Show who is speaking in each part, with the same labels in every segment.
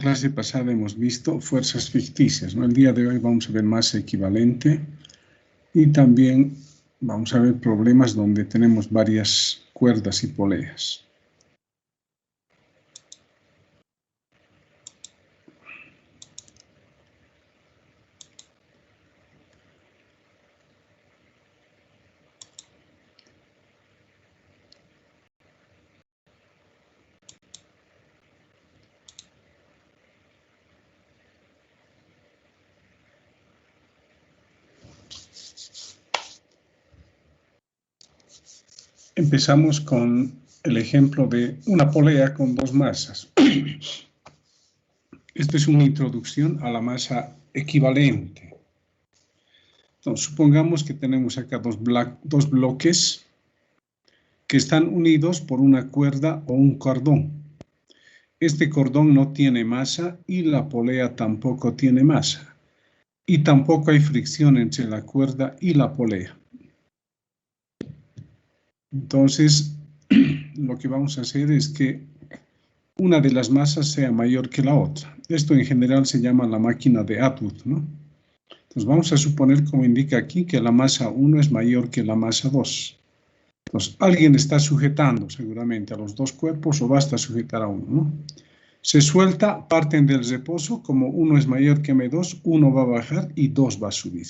Speaker 1: Clase pasada hemos visto fuerzas ficticias, ¿no? El día de hoy vamos a ver masa equivalente y también vamos a ver problemas donde tenemos varias cuerdas y poleas. Empezamos con el ejemplo de una polea con dos masas. Esta es una introducción a la masa equivalente. Entonces, supongamos que tenemos acá dos bloques que están unidos por una cuerda o un cordón. Este cordón no tiene masa y la polea tampoco tiene masa. Y tampoco hay fricción entre la cuerda y la polea. Entonces, lo que vamos a hacer es que una de las masas sea mayor que la otra. Esto en general se llama la máquina de Atwood, ¿no? Entonces vamos a suponer, como indica aquí, que la masa 1 es mayor que la masa 2. Entonces alguien está sujetando seguramente a los dos cuerpos o basta sujetar a uno, ¿no? Se suelta, parten del reposo, como 1 es mayor que M2, 1 va a bajar y 2 va a subir.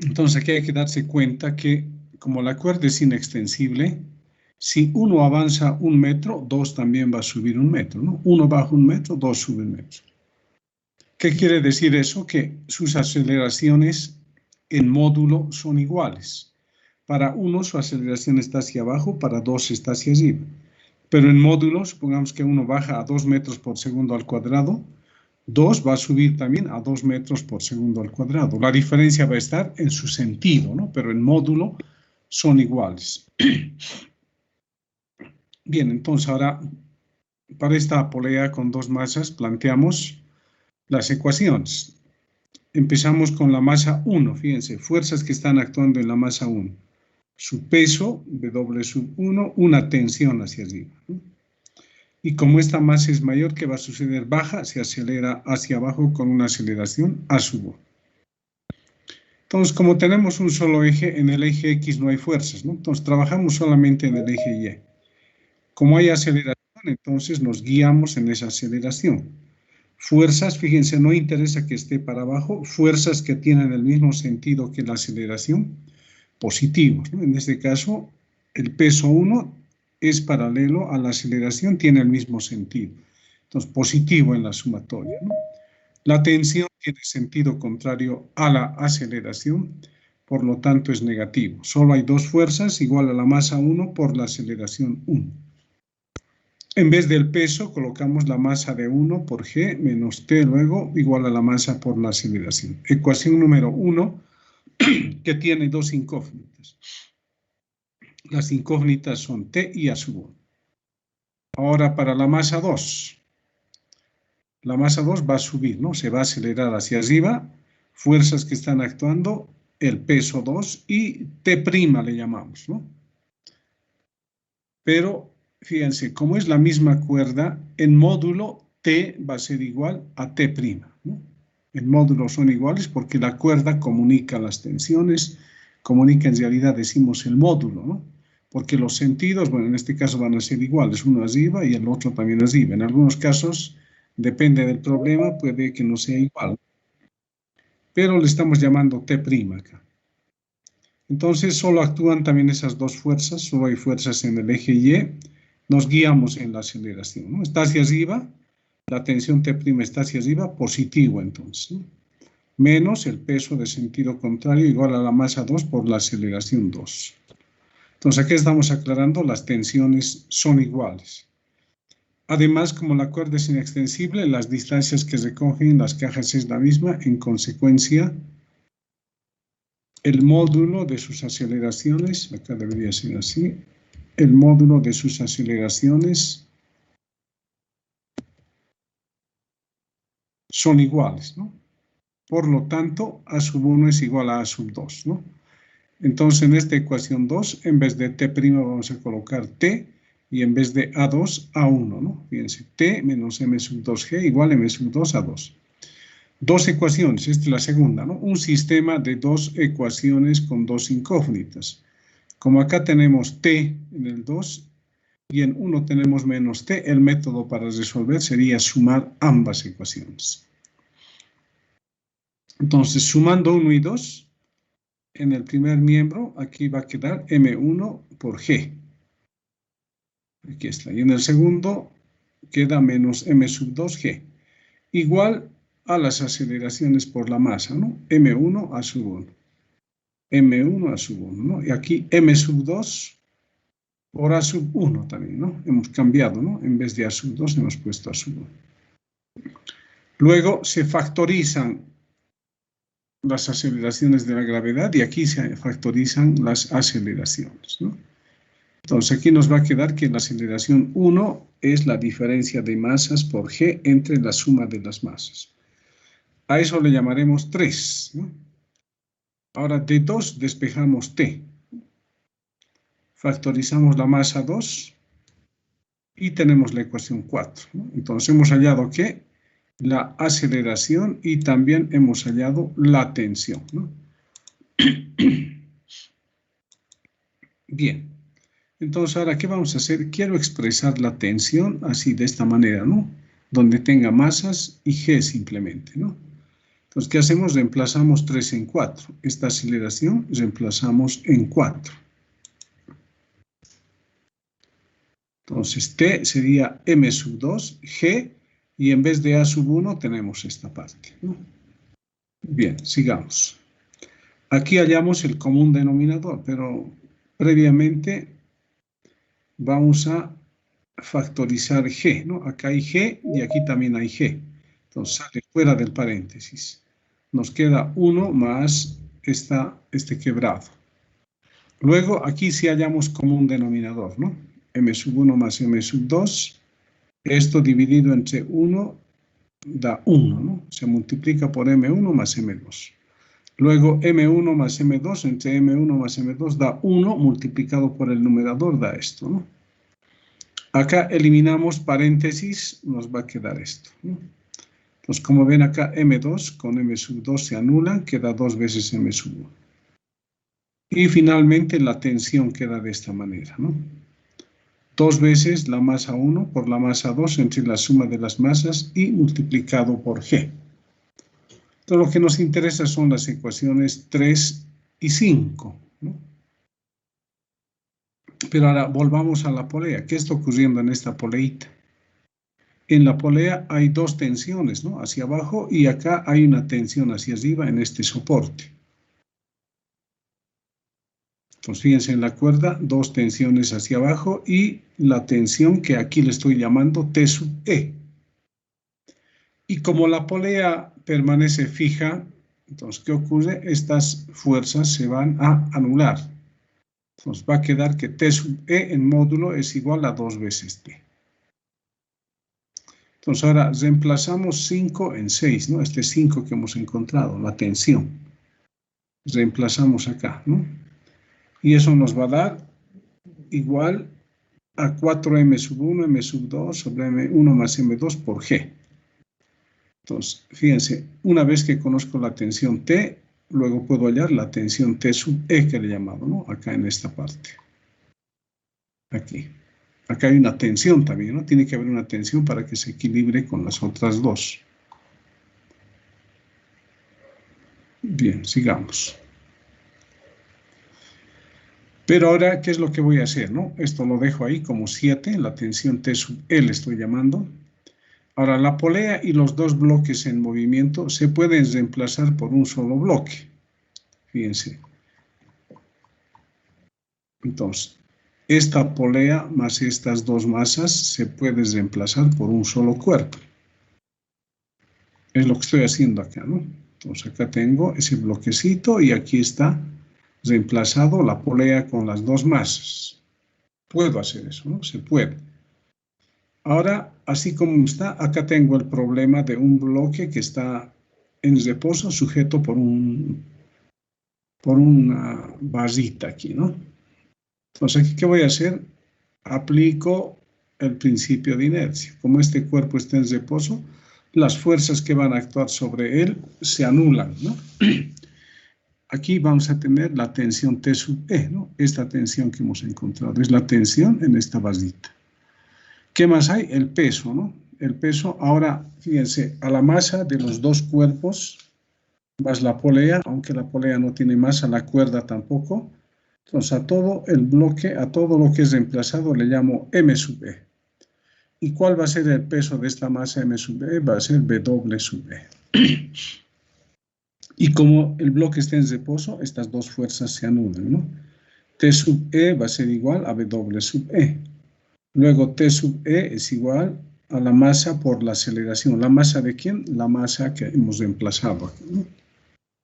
Speaker 1: Entonces aquí hay que darse cuenta que como la cuerda es inextensible, si 1 avanza 1 metro, 2 también va a subir 1 metro, ¿no? 1 baja 1 metro, 2 sube 1 metro. ¿Qué quiere decir eso? Que sus aceleraciones en módulo son iguales. Para 1 su aceleración está hacia abajo, para 2 está hacia arriba. Pero en módulo, supongamos que 1 baja a 2 metros por segundo al cuadrado, 2 va a subir también a 2 metros por segundo al cuadrado. La diferencia va a estar en su sentido, ¿no? Pero en módulo son iguales. Bien, entonces ahora, para esta polea con dos masas, planteamos las ecuaciones. Empezamos con la masa 1, fíjense, fuerzas que están actuando en la masa 1. Su peso, W sub 1, una tensión hacia arriba, ¿no? Y como esta masa es mayor, ¿qué va a suceder? Baja, se acelera hacia abajo con una aceleración A sub 1. Entonces, como tenemos un solo eje, en el eje X no hay fuerzas, ¿no? Entonces, trabajamos solamente en el eje Y. Como hay aceleración, entonces nos guiamos en esa aceleración. Fuerzas, fíjense, no interesa que esté para abajo, fuerzas que tienen el mismo sentido que la aceleración, positivos, ¿no? En este caso, el peso 1 es paralelo a la aceleración, tiene el mismo sentido. Entonces, positivo en la sumatoria, ¿no? La tensión tiene sentido contrario a la aceleración, por lo tanto es negativo. Solo hay dos fuerzas igual a la masa 1 por la aceleración 1. En vez del peso, colocamos la masa de 1 por G menos T luego igual a la masa por la aceleración. Ecuación número 1, que tiene dos incógnitas. Las incógnitas son T y A sub 1. Ahora para la masa 2. La masa 2 va a subir, ¿no? Se va a acelerar hacia arriba, fuerzas que están actuando, el peso 2 y T' le llamamos, ¿no? Pero, fíjense, como es la misma cuerda, en módulo T va a ser igual a T', ¿no? En módulo son iguales porque la cuerda comunica las tensiones, comunica en realidad, decimos el módulo, ¿no? Porque los sentidos, bueno, en este caso van a ser iguales, uno arriba y el otro también arriba. En algunos casos, depende del problema, puede que no sea igual. Pero le estamos llamando T' acá. Entonces, solo actúan también esas dos fuerzas, solo hay fuerzas en el eje Y, nos guiamos en la aceleración, ¿no? Está hacia arriba, la tensión T' está hacia arriba, positivo entonces, ¿no? Menos el peso de sentido contrario igual a la masa 2 por la aceleración 2. Entonces, aquí estamos aclarando, las tensiones son iguales. Además, como la cuerda es inextensible, las distancias que recogen las cajas es la misma, en consecuencia, el módulo de sus aceleraciones, acá debería ser así, el módulo de sus aceleraciones son iguales, ¿no? Por lo tanto, A sub 1 es igual a A sub 2, ¿no? Entonces, en esta ecuación 2, en vez de T' vamos a colocar T, Y en vez de A2, A1, ¿no? Fíjense, T menos M sub 2G igual M sub 2 A2. Dos ecuaciones, esta es la segunda, ¿no? Un sistema de dos ecuaciones con dos incógnitas. Como acá tenemos T en el 2 y en 1 tenemos menos T, el método para resolver sería sumar ambas ecuaciones. Entonces, sumando 1 y 2, en el primer miembro, aquí va a quedar M1 por G. Aquí está. Y en el segundo queda menos M sub 2G. Igual a las aceleraciones por la masa, ¿no? M1 a sub 1. M1 a sub 1, ¿no? Y aquí M sub 2 por A sub 1 también, ¿no? Hemos cambiado, ¿no? En vez de A sub 2 hemos puesto A sub 1. Luego se factorizan las aceleraciones de la gravedad y aquí se factorizan las aceleraciones, ¿no? Entonces aquí nos va a quedar que la aceleración 1 es la diferencia de masas por G entre la suma de las masas. A eso le llamaremos 3, ¿no? Ahora de 2 despejamos T. Factorizamos la masa 2 y tenemos la ecuación 4, ¿no? Entonces hemos hallado que la aceleración y también hemos hallado la tensión, ¿no? Bien, entonces ahora, ¿qué vamos a hacer? Quiero expresar la tensión así, de esta manera, ¿no? Donde tenga masas y G simplemente, ¿no? Entonces, ¿qué hacemos? Reemplazamos 3 en 4. Esta aceleración reemplazamos en 4. Entonces, T sería M sub 2, G, y en vez de A sub 1 tenemos esta parte, ¿no? Bien, sigamos. Aquí hallamos el común denominador, pero previamente vamos a factorizar G, ¿no? Acá hay G y aquí también hay G. Entonces sale fuera del paréntesis. Nos queda 1 más este quebrado. Luego aquí sí hallamos común denominador, ¿no? M sub 1 más M sub 2. Esto dividido entre 1 da 1, ¿no? Se multiplica por M1 más M2. Luego M1 más M2 entre M1 más M2 da 1 multiplicado por el numerador da esto, ¿no? Acá eliminamos paréntesis, nos va a quedar esto, ¿no? Entonces, como ven acá, M2 con M sub 2 se anulan, queda 2 veces M sub 1. Y finalmente la tensión queda de esta manera, ¿no? 2 veces la masa 1 por la masa 2 entre la suma de las masas y multiplicado por G. Entonces, lo que nos interesa son las ecuaciones 3 y 5, ¿no? Pero ahora volvamos a la polea. ¿Qué está ocurriendo en esta poleita? En la polea hay dos tensiones, ¿no? Hacia abajo, y acá hay una tensión hacia arriba en este soporte. Entonces, fíjense en la cuerda, dos tensiones hacia abajo y la tensión que aquí le estoy llamando T sub E. Y como la polea permanece fija, entonces, ¿qué ocurre? Estas fuerzas se van a anular. Entonces, va a quedar que T sub E en módulo es igual a 2 veces T. Entonces, ahora reemplazamos 5 en 6, ¿no? Este 5 que hemos encontrado, la tensión. Reemplazamos acá, ¿no? Y eso nos va a dar igual a 4M sub 1, M sub 2 sobre M1 más M2 por G. Entonces, fíjense, una vez que conozco la tensión T, luego puedo hallar la tensión T sub E que le he llamado, ¿no? Acá en esta parte. Aquí. Acá hay una tensión también, ¿no? Tiene que haber una tensión para que se equilibre con las otras dos. Bien, sigamos. Pero ahora, ¿qué es lo que voy a hacer, no? Esto lo dejo ahí como 7, la tensión T sub E le estoy llamando. Ahora, la polea y los dos bloques en movimiento se pueden reemplazar por un solo bloque. Fíjense. Entonces, esta polea más estas dos masas se puede reemplazar por un solo cuerpo. Es lo que estoy haciendo acá, ¿no? Entonces, acá tengo ese bloquecito y aquí está reemplazado la polea con las dos masas. Puedo hacer eso, ¿no? Se puede. Ahora, así como está, acá tengo el problema de un bloque que está en reposo sujeto por una barrita aquí, ¿no? Entonces, aquí, ¿qué voy a hacer? aplico el principio de inercia. Como este cuerpo está en reposo, las fuerzas que van a actuar sobre él se anulan, ¿no? Aquí vamos a tener la tensión T sub E, ¿no? Esta tensión que hemos encontrado es la tensión en esta vasita. ¿Qué más hay? El peso, ¿no? El peso, ahora, fíjense, a la masa de los dos cuerpos, más la polea, aunque la polea no tiene masa, la cuerda tampoco. Entonces, a todo el bloque, a todo lo que es reemplazado, le llamo M sub E. ¿Y cuál va a ser el peso de esta masa M sub E? Va a ser W sub E. Y como el bloque está en reposo, estas dos fuerzas se anulan, ¿no? T sub E va a ser igual a W sub E. Luego T sub E es igual a la masa por la aceleración. ¿La masa de quién? La masa que hemos reemplazado aquí, ¿no?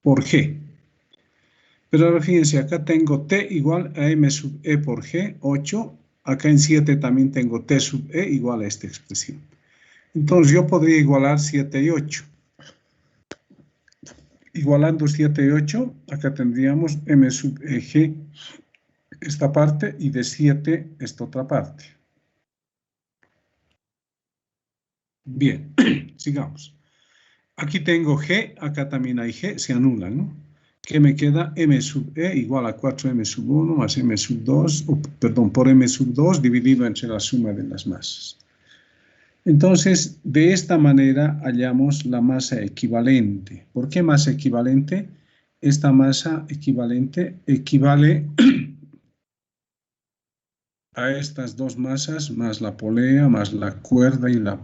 Speaker 1: Por G. Pero ahora fíjense, acá tengo T igual a M sub E por G, 8. Acá en 7 también tengo T sub E igual a esta expresión. Entonces yo podría igualar 7 y 8. Igualando 7 y 8, acá tendríamos M sub E G esta parte y de 7 esta otra parte. Bien, sigamos. Aquí tengo G, acá también hay G, se anulan, ¿no? ¿Qué me queda? M sub E igual a 4M sub 1 más M sub 2, perdón, por M sub 2 dividido entre la suma de las masas. Entonces, de esta manera hallamos la masa equivalente. ¿Por qué masa equivalente? Esta masa equivalente equivale a estas dos masas, más la polea, más la cuerda y la...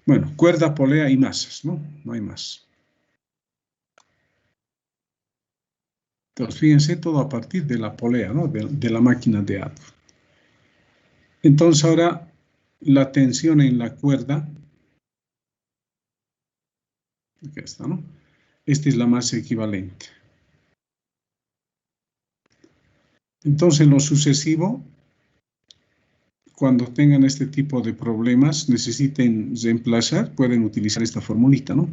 Speaker 1: Bueno, cuerda, polea y masas, ¿no? No hay más. Entonces, fíjense, todo a partir de la polea, ¿no? De la máquina de Adler. Entonces, ahora, la tensión en la cuerda, aquí está, ¿no? Esta es la masa equivalente. Entonces, en lo sucesivo, cuando tengan este tipo de problemas, necesiten reemplazar, pueden utilizar esta formulita, ¿no?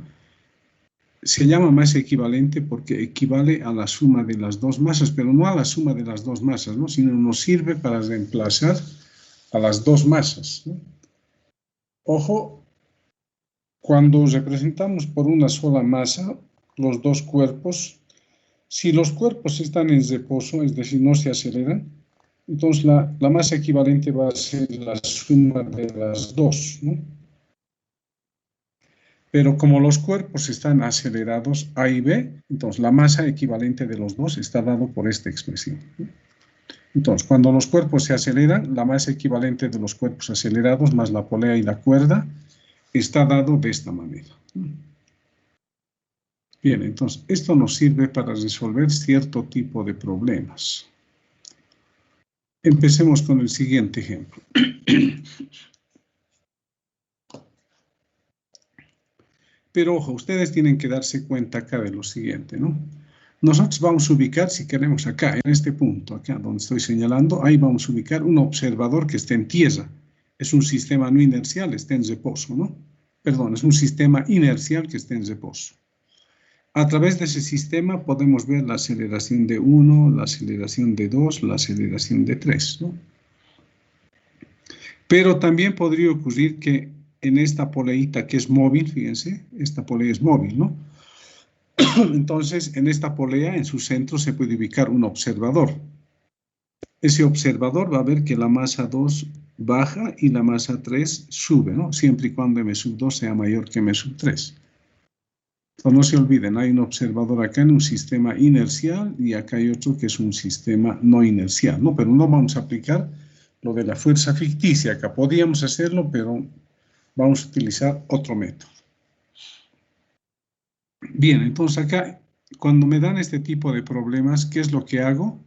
Speaker 1: Se llama masa equivalente porque equivale a la suma de las dos masas, pero no a la suma de las dos masas, ¿no? Sino nos sirve para reemplazar a las dos masas, ¿no? Ojo, cuando representamos por una sola masa los dos cuerpos, si los cuerpos están en reposo, es decir, no se aceleran, entonces la masa equivalente va a ser la suma de las dos, ¿no? Pero como los cuerpos están acelerados A y B, entonces la masa equivalente de los dos está dado por esta expresión, ¿no? Entonces, cuando los cuerpos se aceleran, la masa equivalente de los cuerpos acelerados más la polea y la cuerda está dado de esta manera. Bien, entonces, esto nos sirve para resolver cierto tipo de problemas. Empecemos con el siguiente ejemplo. Pero ojo, ustedes tienen que darse cuenta acá de lo siguiente, ¿no? Nosotros vamos a ubicar, si queremos acá, en este punto, acá donde estoy señalando, ahí vamos a ubicar un observador que esté en tierra. Es un sistema no inercial, está en reposo, ¿no? Perdón, es un sistema inercial que está en reposo. A través de ese sistema podemos ver la aceleración de 1, la aceleración de 2, la aceleración de 3, ¿no? Pero también podría ocurrir que en esta poleita que es móvil, fíjense, esta polea es móvil, ¿no? Entonces, en esta polea, en su centro, se puede ubicar un observador. Ese observador va a ver que la masa 2 baja y la masa 3 sube, ¿no? Siempre y cuando M sub 2 sea mayor que M sub 3. Entonces, no se olviden, hay un observador acá en un sistema inercial y acá hay otro que es un sistema no inercial, ¿no? Pero no vamos a aplicar lo de la fuerza ficticia acá. Podíamos hacerlo, pero vamos a utilizar otro método. Bien, entonces acá, cuando me dan este tipo de problemas, ¿qué es lo que hago?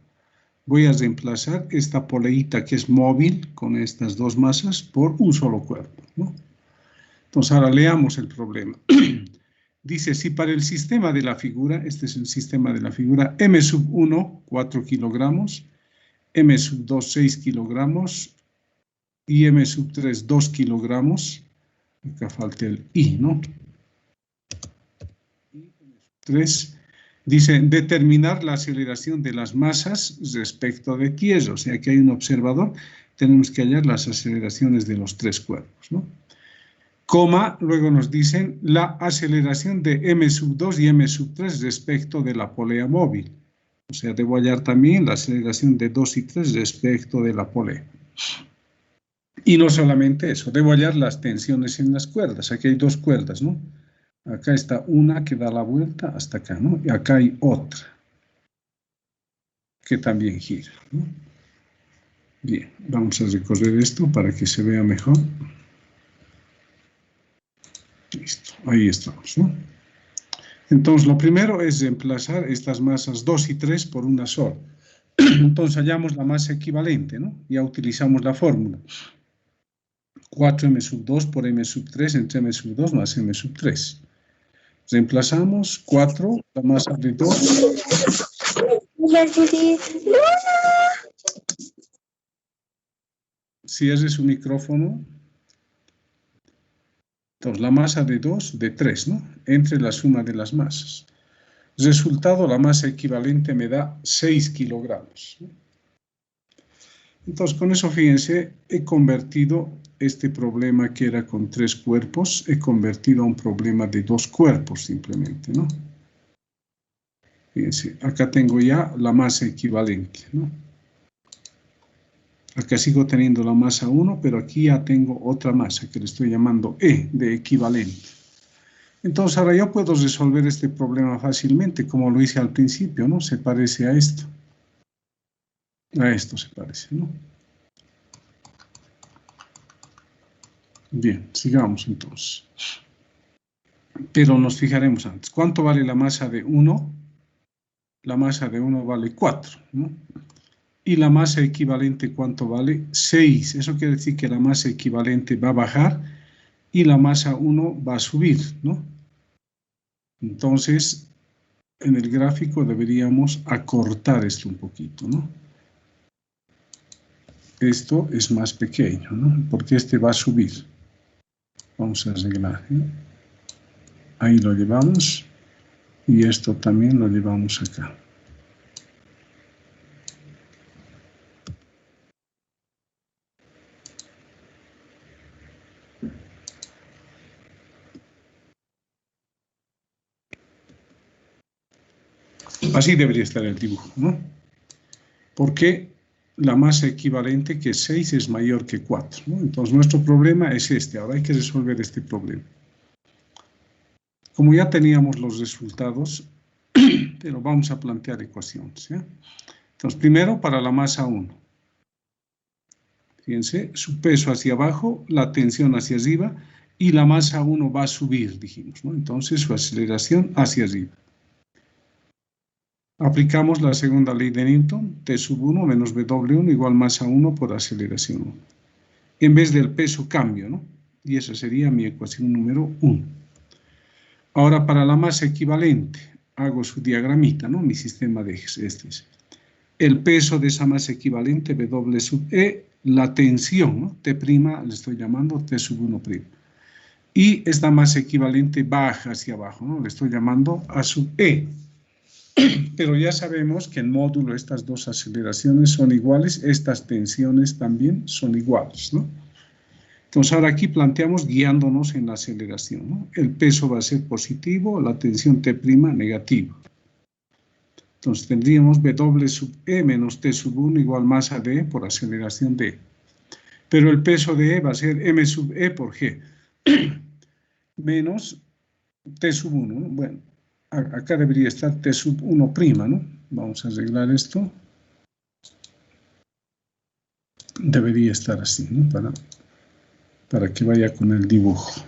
Speaker 1: Voy a reemplazar esta poleita que es móvil con estas dos masas por un solo cuerpo, ¿no? Entonces ahora leamos el problema. Dice, si para el sistema de la figura, este es el sistema de la figura, M sub 1, 4 kilogramos, M sub 2, 6 kilogramos y M sub 3, 2 kilogramos, acá falta el I, ¿no? 3, Dice, determinar la aceleración de las masas respecto de tierra. O sea, que hay un observador, tenemos que hallar las aceleraciones de los tres cuerpos, ¿no? Coma, luego nos dicen la aceleración de m2 y m3 respecto de la polea móvil. O sea, debo hallar también la aceleración de 2 y 3 respecto de la polea. Y no solamente eso, debo hallar las tensiones en las cuerdas. Aquí hay dos cuerdas, ¿no? Acá está una que da la vuelta hasta acá, ¿no? Y acá hay otra que también gira, ¿no? Bien, vamos a recorrer esto para que se vea mejor. Listo, ahí estamos, ¿no? Entonces, lo primero es reemplazar estas masas 2 y 3 por una sola. Entonces, hallamos la masa equivalente, ¿no? Ya utilizamos la fórmula. 4m2 por m3 entre m2 más m3. Reemplazamos 4, la masa de 2. Cierre su micrófono. Entonces, la masa de 2, de 3, ¿no? Entre la suma de las masas. Resultado, la masa equivalente me da 6 kilogramos. Entonces, con eso, fíjense, he convertido este problema que era con 3 cuerpos, he convertido a un problema de 2 cuerpos simplemente, ¿no? Fíjense, acá tengo ya la masa equivalente, ¿no? Acá sigo teniendo la masa 1, pero aquí ya tengo otra masa que le estoy llamando E, de equivalente. Entonces, ahora yo puedo resolver este problema fácilmente, como lo hice al principio, ¿no? Se parece a esto. A esto se parece, ¿no? Bien, sigamos entonces. Pero nos fijaremos antes. ¿Cuánto vale la masa de 1? La masa de 1 vale 4, ¿no? Y la masa equivalente, ¿cuánto vale? 6. Eso quiere decir que la masa equivalente va a bajar y la masa 1 va a subir, ¿no? Entonces, en el gráfico deberíamos acortar esto un poquito, ¿no? Esto es más pequeño, ¿no? Porque este va a subir. Vamos a arreglar, ¿eh? Ahí lo llevamos. Y esto también lo llevamos acá. Así debería estar el dibujo, ¿no? Porque la masa equivalente, que es 6, es mayor que 4, ¿no? Entonces, nuestro problema es este. Ahora hay que resolver este problema. Como ya teníamos los resultados, pero vamos a plantear ecuaciones, ¿ya? Entonces, primero para la masa 1. Fíjense, su peso hacia abajo, la tensión hacia arriba, y la masa 1 va a subir, dijimos, ¿no? Entonces, su aceleración hacia arriba. Aplicamos la segunda ley de Newton, T sub 1 menos W1 igual masa 1 por aceleración 1. En vez del peso, cambio, ¿no? Y esa sería mi ecuación número 1. Ahora, para la masa equivalente, hago su diagramita, ¿no? Mi sistema de ejes, este es. El peso de esa masa equivalente, W sub E, la tensión, ¿no? T', le estoy llamando T sub 1'. Y esta masa equivalente baja hacia abajo, ¿no? Le estoy llamando A sub E. Pero ya sabemos que en módulo estas dos aceleraciones son iguales, estas tensiones también son iguales, ¿no? Entonces ahora aquí planteamos guiándonos en la aceleración, ¿no? El peso va a ser positivo, la tensión T' negativa. Entonces tendríamos W sub E menos T sub 1 igual masa de E por aceleración de E. Pero el peso de E va a ser M sub E por G menos T sub 1, ¿no? Bueno, acá debería estar T sub 1', ¿no? Vamos a arreglar esto. Debería estar así, ¿no? Para que vaya con el dibujo.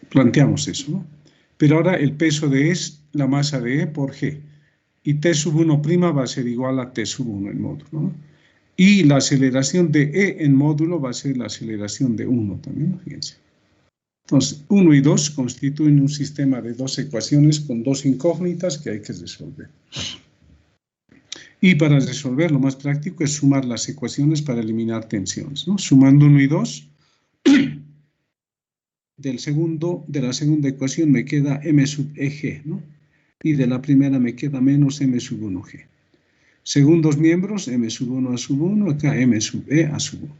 Speaker 1: Planteamos eso, ¿no? Pero ahora el peso de E es la masa de E por G. Y T sub 1' va a ser igual a T sub 1 en módulo, ¿no? Y la aceleración de E en módulo va a ser la aceleración de 1 también, ¿no? Fíjense. Entonces, 1 y 2 constituyen un sistema de dos ecuaciones con dos incógnitas que hay que resolver. Y para resolver, lo más práctico es sumar las ecuaciones para eliminar tensiones, ¿no? Sumando 1 y 2, de la segunda ecuación me queda m sub eg, ¿no? Y de la primera me queda menos m sub 1g. Segundos miembros, m sub 1 a sub 1, acá m sub e a sub 1.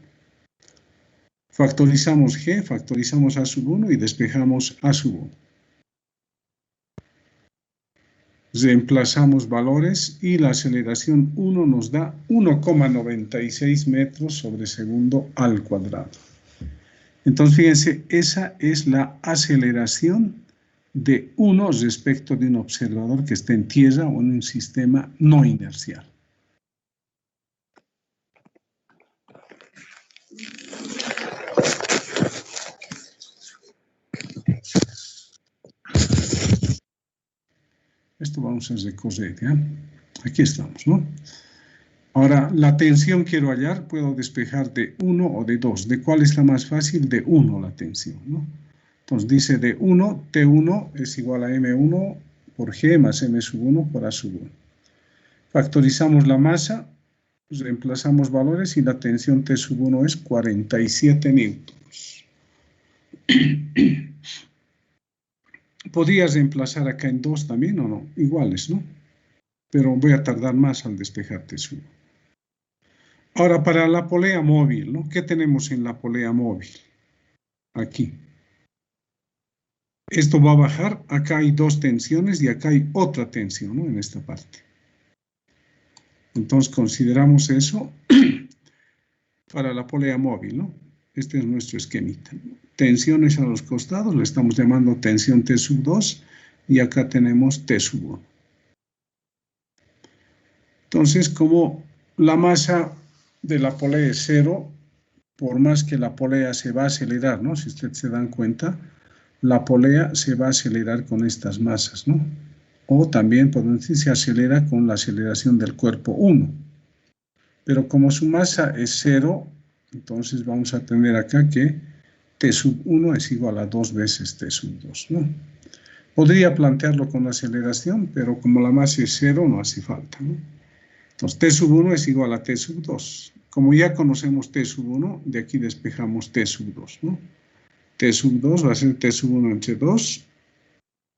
Speaker 1: Factorizamos g, factorizamos a sub 1 y despejamos a sub 1. Reemplazamos valores y la aceleración 1 nos da 1,96 metros sobre segundo al cuadrado. Entonces, fíjense, esa es la aceleración de 1 respecto de un observador que está en tierra o en un sistema no inercial. Esto vamos a recorrer, ¿ya? Aquí estamos, ¿no? Ahora, la tensión quiero hallar, puedo despejar de 1 o de 2. ¿De cuál es la más fácil? De 1 la tensión, ¿no? Entonces dice de 1, T1 es igual a M1 por G más M sub 1 por A sub 1. Factorizamos la masa, reemplazamos valores y la tensión T sub 1 es 47 newtons. Podría reemplazar acá en 2 también o no, iguales, ¿no? Pero voy a tardar más al despejar T sub 1. Ahora, para la polea móvil, ¿no? ¿Qué tenemos en la polea móvil? Aquí. Esto va a bajar, acá hay dos tensiones y acá hay otra tensión, ¿no? En esta parte. Entonces, consideramos eso para la polea móvil, ¿no? Este es nuestro esquemita. Tensiones a los costados, le estamos llamando tensión T sub 2 y acá tenemos T sub 1. Entonces, como la masa de la polea es 0, por más que la polea se va a acelerar, ¿no? Si ustedes se dan cuenta, la polea se va a acelerar con estas masas, ¿no? O también, podemos decir, se acelera con la aceleración del cuerpo 1. Pero como su masa es 0, entonces vamos a tener acá que T sub 1 es igual a 2 veces T sub 2, ¿no? Podría plantearlo con aceleración, pero como la masa es 0, no hace falta, ¿no? Entonces, T sub 1 es igual a T sub 2. Como ya conocemos T sub 1, de aquí despejamos T sub 2, ¿no? T sub 2 va a ser T sub 1 entre 2.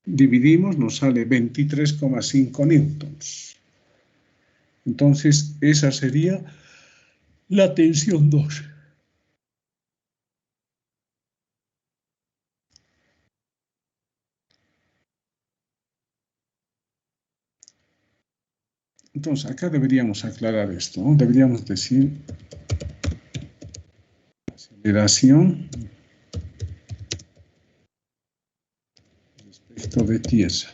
Speaker 1: Dividimos, nos sale 23,5 newtons. Entonces, esa sería la tensión 2. Entonces, acá deberíamos aclarar esto, ¿no? Deberíamos decir aceleración respecto de tierra.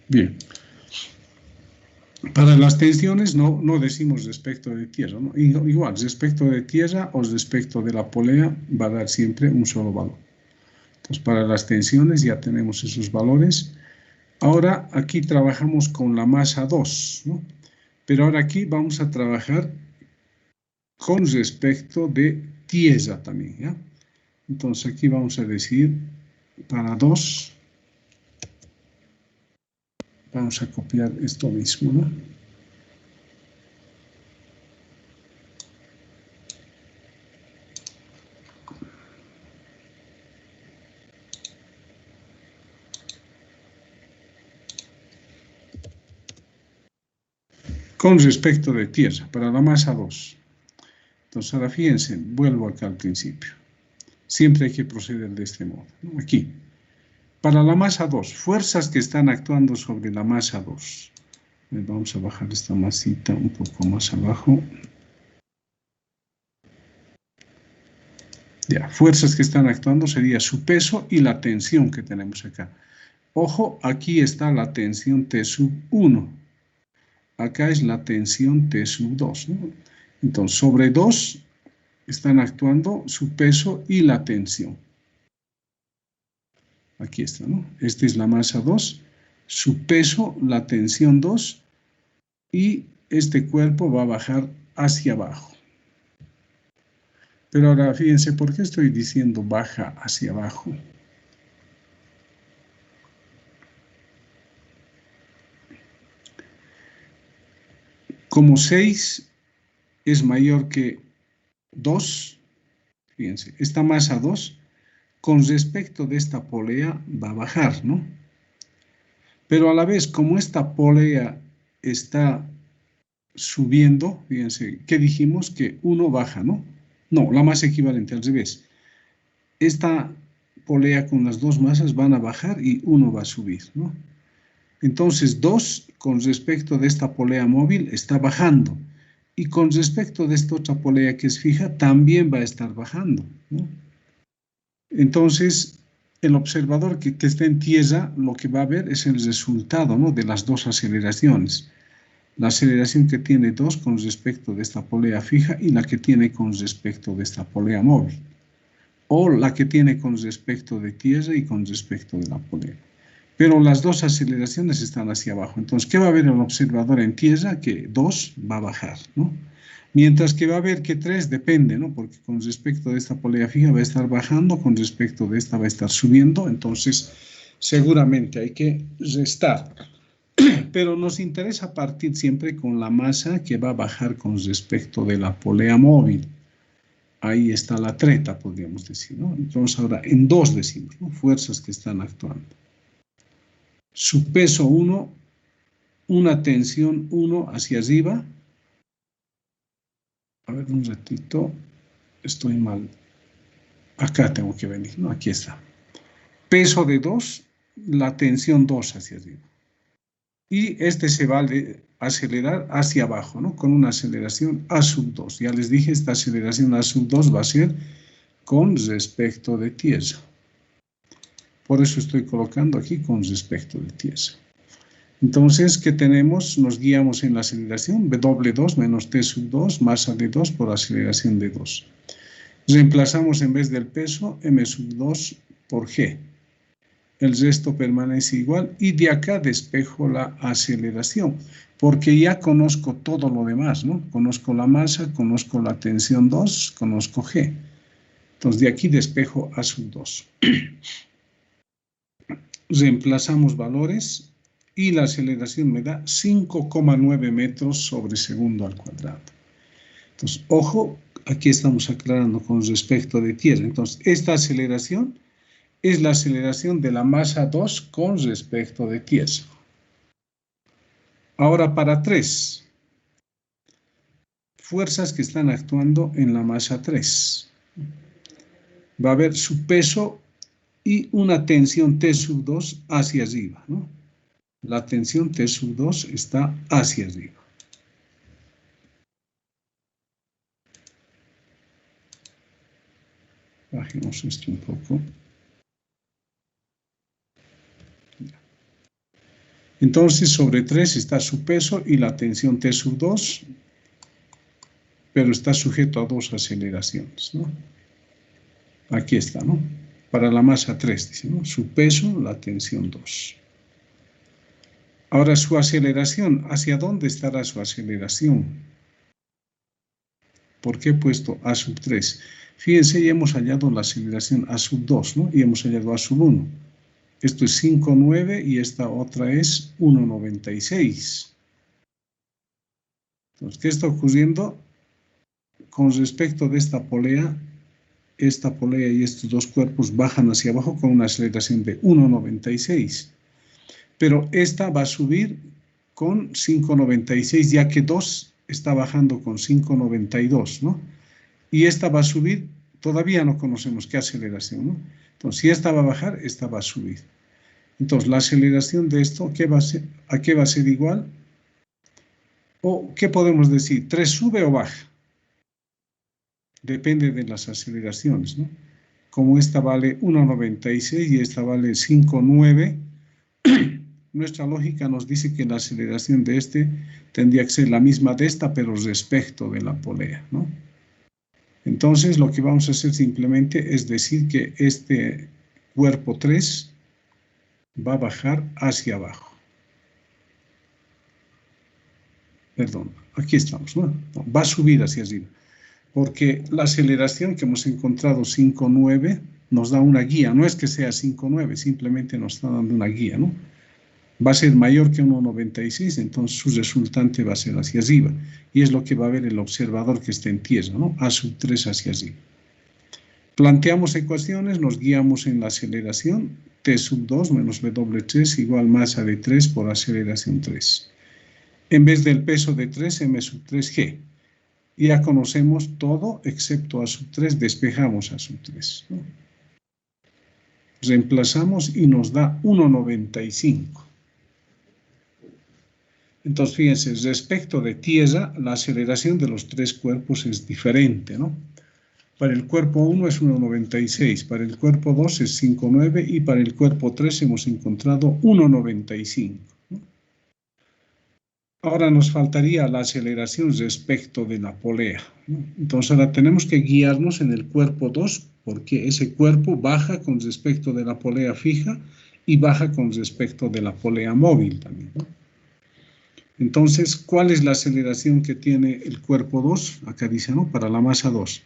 Speaker 1: Bien. Para las tensiones no decimos respecto de tierra, ¿no? Igual, respecto de tierra o respecto de la polea va a dar siempre un solo valor. Entonces, para las tensiones ya tenemos esos valores. Ahora aquí trabajamos con la masa 2, ¿no? Pero ahora aquí vamos a trabajar con respecto de tierra también, ¿ya? Entonces aquí vamos a decir para 2, vamos a copiar esto mismo, ¿no? Con respecto de tierra, para la masa 2. Entonces ahora fíjense, vuelvo acá al principio. Siempre hay que proceder de este modo, ¿no? Aquí. Para la masa 2, fuerzas que están actuando sobre la masa 2. Vamos a bajar esta masita un poco más abajo. Ya, fuerzas que están actuando sería su peso y la tensión que tenemos acá. Ojo, aquí está la tensión T sub 1. Acá es la tensión T sub 2, ¿no? Entonces, sobre 2 están actuando su peso y la tensión. Aquí está, ¿no? Esta es la masa 2, su peso, la tensión 2, y este cuerpo va a bajar hacia abajo. Pero ahora fíjense, ¿por qué estoy diciendo baja hacia abajo? Como 6 es mayor que 2, fíjense, esta masa 2, con respecto de esta polea va a bajar, ¿no? Pero a la vez, como esta polea está subiendo, fíjense, ¿qué dijimos? Que 1 baja, ¿no? No, la masa equivalente, al revés. Esta polea con las dos masas van a bajar y 1 va a subir, ¿no? Entonces, 2 con respecto de esta polea móvil está bajando. Y con respecto de esta otra polea que es fija, también va a estar bajando, ¿no? Entonces, el observador que está en tierra, lo que va a ver es el resultado, ¿no?, de las dos aceleraciones. La aceleración que tiene 2 con respecto de esta polea fija y la que tiene con respecto de esta polea móvil. O la que tiene con respecto de tierra y con respecto de la polea. Pero las dos aceleraciones están hacia abajo. Entonces, ¿qué va a ver el observador en tierra? Que 2 va a bajar, ¿no? Mientras que va a ver que 3 depende, ¿no? Porque con respecto de esta polea fija va a estar bajando, con respecto de esta va a estar subiendo. Entonces, seguramente hay que restar. Pero nos interesa partir siempre con la masa que va a bajar con respecto de la polea móvil. Ahí está la treta, podríamos decir, ¿no? Entonces, ahora en 2 decimos, ¿no?, fuerzas que están actuando. Su peso 1, una tensión 1 hacia arriba. A ver, un ratito, estoy mal. Acá tengo que venir, ¿no? Aquí está. Peso de 2, la tensión 2 hacia arriba. Y este se va a acelerar hacia abajo, ¿no?, con una aceleración A sub 2. Ya les dije, esta aceleración A sub 2 va a ser con respecto de tierra. Por eso estoy colocando aquí con respecto de tierra. Entonces, ¿qué tenemos? Nos guiamos en la aceleración, W2 menos T sub 2, masa de 2 por aceleración de 2. Reemplazamos en vez del peso, M sub 2 por G. El resto permanece igual y de acá despejo la aceleración, porque ya conozco todo lo demás, ¿no? Conozco la masa, conozco la tensión 2, conozco G. Entonces, de aquí despejo A sub 2. Reemplazamos valores y la aceleración me da 5,9 metros sobre segundo al cuadrado. Entonces, ojo, aquí estamos aclarando con respecto de tierra. Entonces, esta aceleración es la aceleración de la masa 2 con respecto de tierra. Ahora, para 3. Fuerzas que están actuando en la masa 3. Va a haber su peso y una tensión T sub 2 hacia arriba, ¿no? La tensión T sub 2 está hacia arriba. Bajemos esto un poco. Entonces, sobre 3 está su peso y la tensión T sub 2, pero está sujeto a 2 aceleraciones, ¿no? Aquí está, ¿no? Para la masa 3, dice, ¿no? Su peso, la tensión 2. Ahora, su aceleración, ¿hacia dónde estará su aceleración? ¿Por qué he puesto A sub 3? Fíjense, ya hemos hallado la aceleración A sub 2, ¿no? Y hemos hallado A sub 1. Esto es 5,9 y esta otra es 1,96. Entonces, ¿qué está ocurriendo? Con respecto de esta polea y estos dos cuerpos bajan hacia abajo con una aceleración de 1,96. Pero esta va a subir con 5,96, ya que 2 está bajando con 5,92, ¿no? Y esta va a subir, todavía no conocemos qué aceleración, ¿no? Entonces, si esta va a bajar, esta va a subir. Entonces, la aceleración de esto, ¿a qué va a ser igual? ¿O qué podemos decir? ¿3 sube o baja? Depende de las aceleraciones, ¿no? Como esta vale 1,96 y esta vale 5,9, nuestra lógica nos dice que la aceleración de este tendría que ser la misma de esta, pero respecto de la polea, ¿no? Entonces, lo que vamos a hacer simplemente es decir que este cuerpo 3 va a bajar hacia abajo. Perdón, aquí estamos, ¿no? Va a subir hacia arriba. porque la aceleración que hemos encontrado 5,9 nos da una guía, no es que sea 5,9, simplemente nos está dando una guía, ¿no? Va a ser mayor que 1,96, entonces su resultante va a ser hacia arriba, y es lo que va a ver el observador que está en tierra, ¿no? A3 hacia arriba. Planteamos ecuaciones, nos guiamos en la aceleración, T2 menos W3 igual masa de 3 por aceleración 3. En vez del peso de 3, M3G. Ya conocemos todo excepto A3, despejamos A3, ¿no? Reemplazamos y nos da 1,95. Entonces, fíjense, respecto de tierra, la aceleración de los tres cuerpos es diferente, ¿no? Para el cuerpo 1 es 1,96, para el cuerpo 2 es 5,9 y para el cuerpo 3 hemos encontrado 1,95. ¿no? Ahora nos faltaría la aceleración respecto de la polea, ¿no? Entonces ahora tenemos que guiarnos en el cuerpo 2 porque ese cuerpo baja con respecto de la polea fija y baja con respecto de la polea móvil también, ¿no? Entonces, ¿cuál es la aceleración que tiene el cuerpo 2? Acá dice, ¿no? Para la masa 2.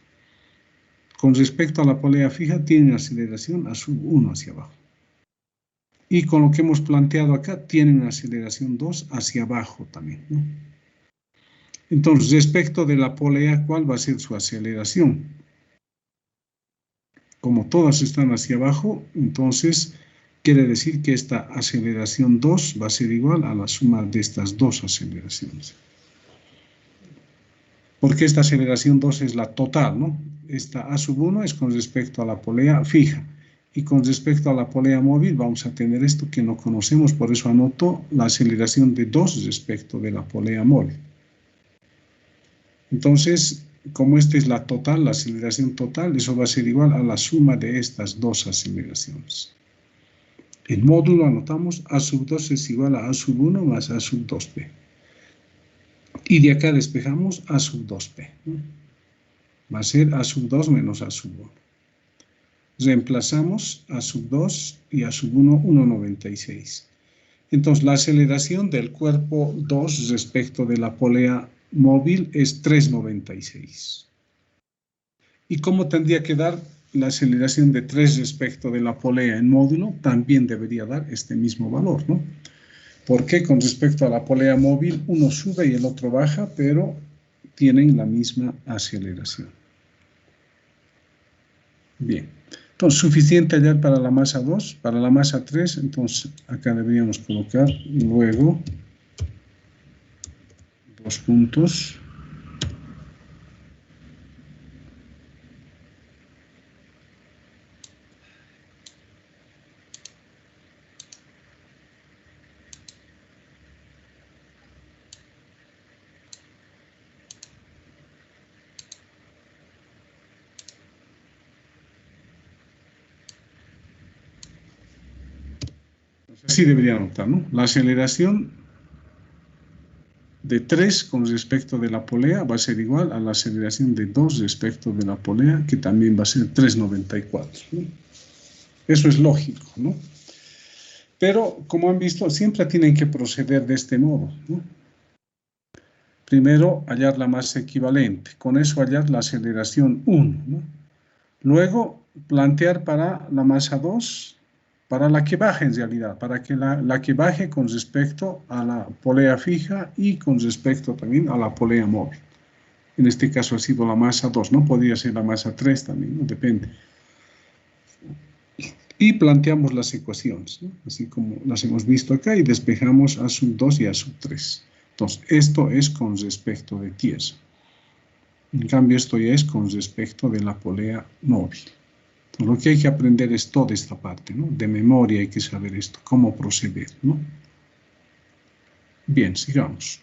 Speaker 1: Con respecto a la polea fija, tiene una aceleración A1 hacia abajo. Y con lo que hemos planteado acá, tiene una aceleración 2 hacia abajo también, ¿no? Entonces, respecto de la polea, ¿cuál va a ser su aceleración? Como todas están hacia abajo, entonces quiere decir que esta aceleración 2 va a ser igual a la suma de estas dos aceleraciones. Porque esta aceleración 2 es la total, ¿no? Esta A1 es con respecto a la polea fija. Y con respecto a la polea móvil vamos a tener esto que no conocemos, por eso anoto la aceleración de 2 respecto de la polea móvil. Entonces, como esta es la total, la aceleración total, eso va a ser igual a la suma de estas dos aceleraciones. En módulo anotamos A2 es igual a A1 más A2P. Y de acá despejamos A2P, ¿no? Va a ser A2 menos A1. Reemplazamos A2 y A1, 1,96. Entonces, la aceleración del cuerpo 2 respecto de la polea móvil es 3,96. ¿Y cómo tendría que dar la aceleración de 3 respecto de la polea en módulo? También debería dar este mismo valor, ¿no? Porque con respecto a la polea móvil, uno sube y el otro baja, pero tienen la misma aceleración. Bien, entonces suficiente hallar para la masa 2, para la masa 3, entonces acá deberíamos colocar luego 2 puntos. Así debería anotar, ¿no? La aceleración de 3 con respecto de la polea va a ser igual a la aceleración de 2 respecto de la polea, que también va a ser 3,94, ¿no? Eso es lógico, ¿no? Pero, como han visto, siempre tienen que proceder de este modo, ¿no? Primero, hallar la masa equivalente. Con eso hallar la aceleración 1, ¿no? Luego, plantear para la masa 2, para la que baje en realidad, para que la que baje con respecto a la polea fija y con respecto también a la polea móvil. En este caso ha sido la masa 2, ¿no? Podría ser la masa 3 también, ¿no? Depende. Y planteamos las ecuaciones, ¿no? Así como las hemos visto acá, y despejamos A2 y A3. Entonces, esto es con respecto de tierra. En cambio, esto ya es con respecto de la polea móvil. Entonces, lo que hay que aprender es toda esta parte, ¿no? De memoria hay que saber esto, cómo proceder, ¿no? Bien, sigamos.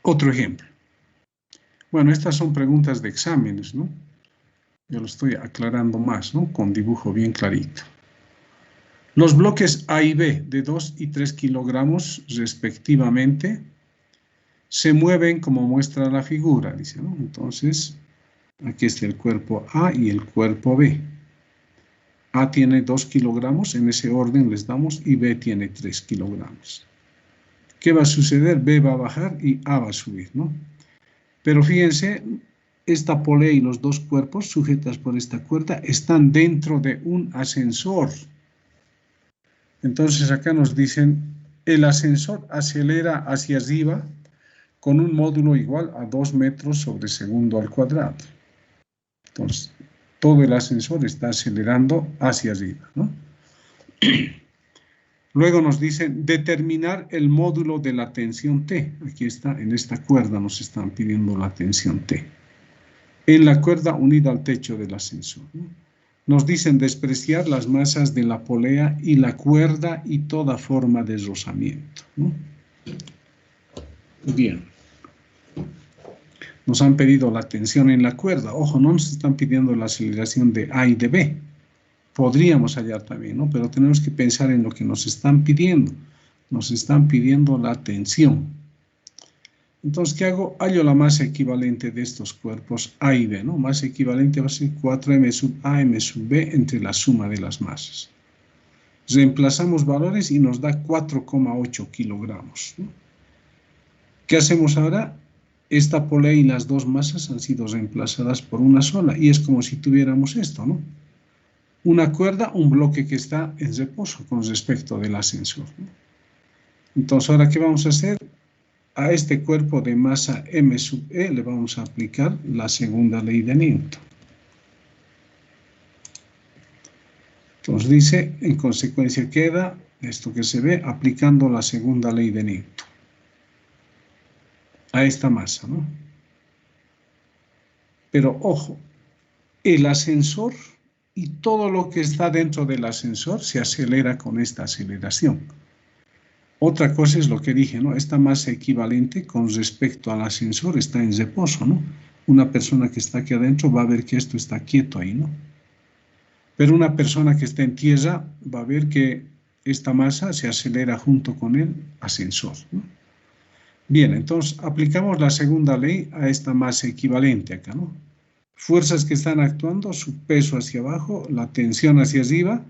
Speaker 1: Otro ejemplo. Bueno, estas son preguntas de exámenes, ¿no? Yo lo estoy aclarando más, ¿no? Con dibujo bien clarito. Los bloques A y B de 2 y 3 kilogramos respectivamente se mueven como muestra la figura, dice, ¿no? Entonces, aquí está el cuerpo A y el cuerpo B. A tiene 2 kilogramos, en ese orden les damos, y B tiene 3 kilogramos. ¿Qué va a suceder? B va a bajar y A va a subir, ¿no? Pero fíjense, esta polea y los dos cuerpos sujetas por esta cuerda están dentro de un ascensor. Entonces acá nos dicen, el ascensor acelera hacia arriba con un módulo igual a 2 metros sobre segundo al cuadrado. Entonces, todo el ascensor está acelerando hacia arriba, ¿no? Luego nos dicen determinar el módulo de la tensión T. Aquí está, en esta cuerda nos están pidiendo la tensión T. En la cuerda unida al techo del ascensor, ¿no? Nos dicen despreciar las masas de la polea y la cuerda y toda forma de rozamiento, ¿no? Bien. Nos han pedido la tensión en la cuerda. Ojo, no nos están pidiendo la aceleración de A y de B. Podríamos hallar también, ¿no? Pero tenemos que pensar en lo que nos están pidiendo. Nos están pidiendo la tensión. Entonces, ¿qué hago? Hallo la masa equivalente de estos cuerpos A y B, ¿no? Masa equivalente va a ser 4m sub A, m sub B entre la suma de las masas. Reemplazamos valores y nos da 4,8 kilogramos, ¿no? ¿Qué hacemos ahora? Esta polea y las dos masas han sido reemplazadas por una sola. Y es como si tuviéramos esto, ¿no? Una cuerda, un bloque que está en reposo con respecto del ascensor, ¿no? Entonces, ¿ahora qué vamos a hacer? A este cuerpo de masa m sub e le vamos a aplicar la segunda ley de Newton. Entonces dice, en consecuencia queda esto que se ve aplicando la segunda ley de Newton a esta masa, ¿no? Pero ojo, el ascensor y todo lo que está dentro del ascensor se acelera con esta aceleración. Otra cosa es lo que dije, ¿no? Esta masa equivalente con respecto al ascensor está en reposo, ¿no? Una persona que está aquí adentro va a ver que esto está quieto ahí, ¿no? Pero una persona que está en tierra va a ver que esta masa se acelera junto con el ascensor, ¿no? Bien, entonces aplicamos la segunda ley a esta masa equivalente acá, ¿no? Fuerzas que están actuando, su peso hacia abajo, la tensión hacia arriba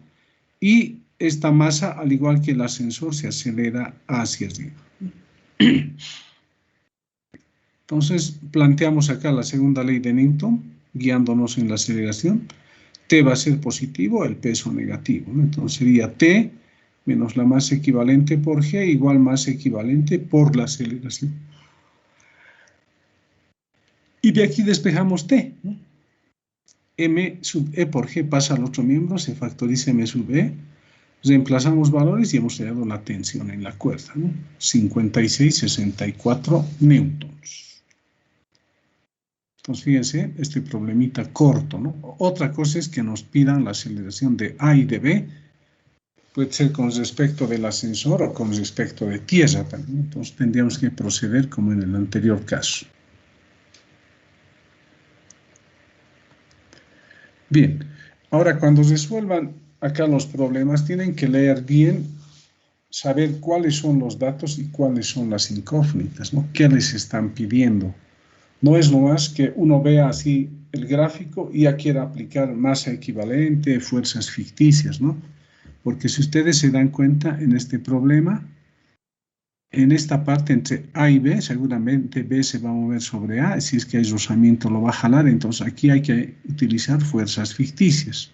Speaker 1: y esta masa, al igual que el ascensor, se acelera hacia arriba. Entonces, planteamos acá la segunda ley de Newton, guiándonos en la aceleración. T va a ser positivo, el peso negativo, ¿no? Entonces sería T menos la masa equivalente por G igual masa equivalente por la aceleración. Y de aquí despejamos T, ¿no? M sub E por G pasa al otro miembro, se factoriza M sub E. Reemplazamos valores y hemos hallado la tensión en la cuerda, ¿no? 56,64 newtons. Entonces, fíjense, este problemita corto, ¿no? Otra cosa es que nos pidan la aceleración de A y de B. Puede ser con respecto del ascensor o con respecto de tierra también. Entonces, tendríamos que proceder como en el anterior caso. Bien, ahora cuando resuelvan acá los problemas, tienen que leer bien, saber cuáles son los datos y cuáles son las incógnitas, ¿no? ¿Qué les están pidiendo? No es nomás que uno vea así el gráfico y ya quiera aplicar masa equivalente, fuerzas ficticias, ¿no? Porque si ustedes se dan cuenta en este problema, en esta parte entre A y B, seguramente B se va a mover sobre A, si es que hay rozamiento lo va a jalar, entonces aquí hay que utilizar fuerzas ficticias.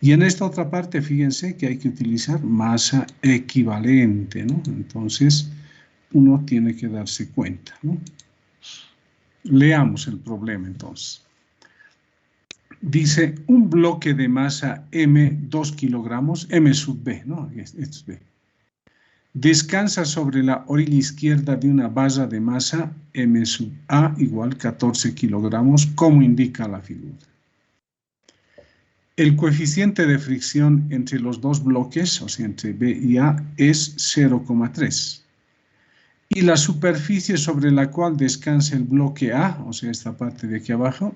Speaker 1: Y en esta otra parte, fíjense que hay que utilizar masa equivalente, ¿no? Entonces, uno tiene que darse cuenta, ¿no? Leamos el problema, entonces. Dice, un bloque de masa M, 2 kilogramos, M sub B, ¿no? Esto es B. Descansa sobre la orilla izquierda de una barra de masa M sub A igual 14 kilogramos, como indica la figura. El coeficiente de fricción entre los dos bloques, o sea, entre B y A, es 0,3. Y la superficie sobre la cual descansa el bloque A, o sea, esta parte de aquí abajo,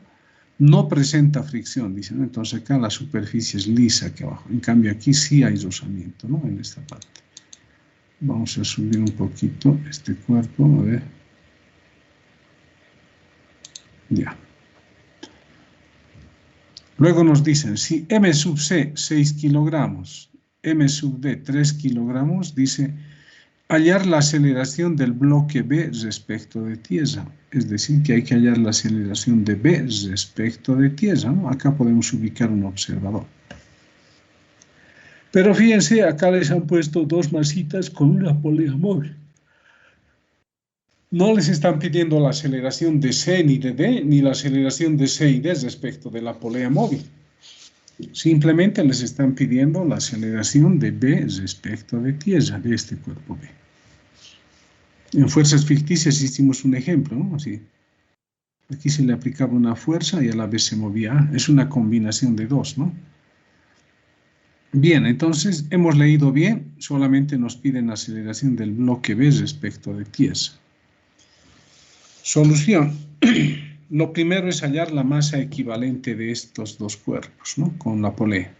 Speaker 1: no presenta fricción, dicen. Entonces acá la superficie es lisa aquí abajo. En cambio aquí sí hay rozamiento, ¿no? En esta parte. Vamos a subir un poquito este cuerpo, a ver. Ya. Luego nos dicen, si M sub C 6 kilogramos, M sub D 3 kilogramos, dice, hallar la aceleración del bloque B respecto de tierra. Es decir, que hay que hallar la aceleración de B respecto de tierra, ¿no? Acá podemos ubicar un observador. Pero fíjense, acá les han puesto dos masitas con una polea móvil. No les están pidiendo la aceleración de C ni de D, ni la aceleración de C y D respecto de la polea móvil. Simplemente les están pidiendo la aceleración de B respecto de tierra, de este cuerpo B. En fuerzas ficticias hicimos un ejemplo, ¿no? Así. Aquí se le aplicaba una fuerza y a la vez se movía A. Es una combinación de dos, ¿no? Bien, entonces hemos leído bien, solamente nos piden la aceleración del bloque B respecto de tierra. Solución. Lo primero es hallar la masa equivalente de estos dos cuerpos, ¿no? Con la polea.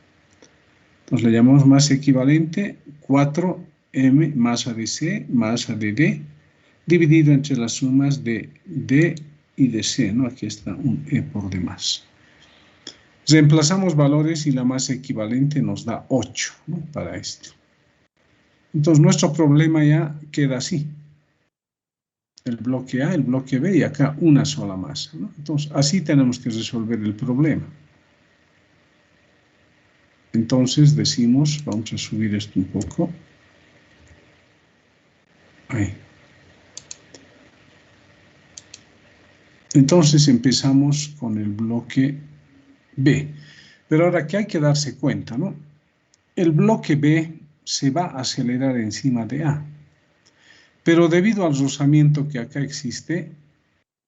Speaker 1: Entonces le llamamos masa equivalente 4m masa de C, masa de D, dividido entre las sumas de D y de C, ¿no? Aquí está un E por demás. Reemplazamos valores y la masa equivalente nos da 8, ¿no? Para esto. Entonces nuestro problema ya queda así. El bloque A, el bloque B y acá una sola masa, ¿no? Entonces así tenemos que resolver el problema. Entonces decimos, vamos a subir esto un poco. Ahí. Entonces empezamos con el bloque B. Pero ahora que hay que darse cuenta, ¿no? El bloque B se va a acelerar encima de A. Pero debido al rozamiento que acá existe,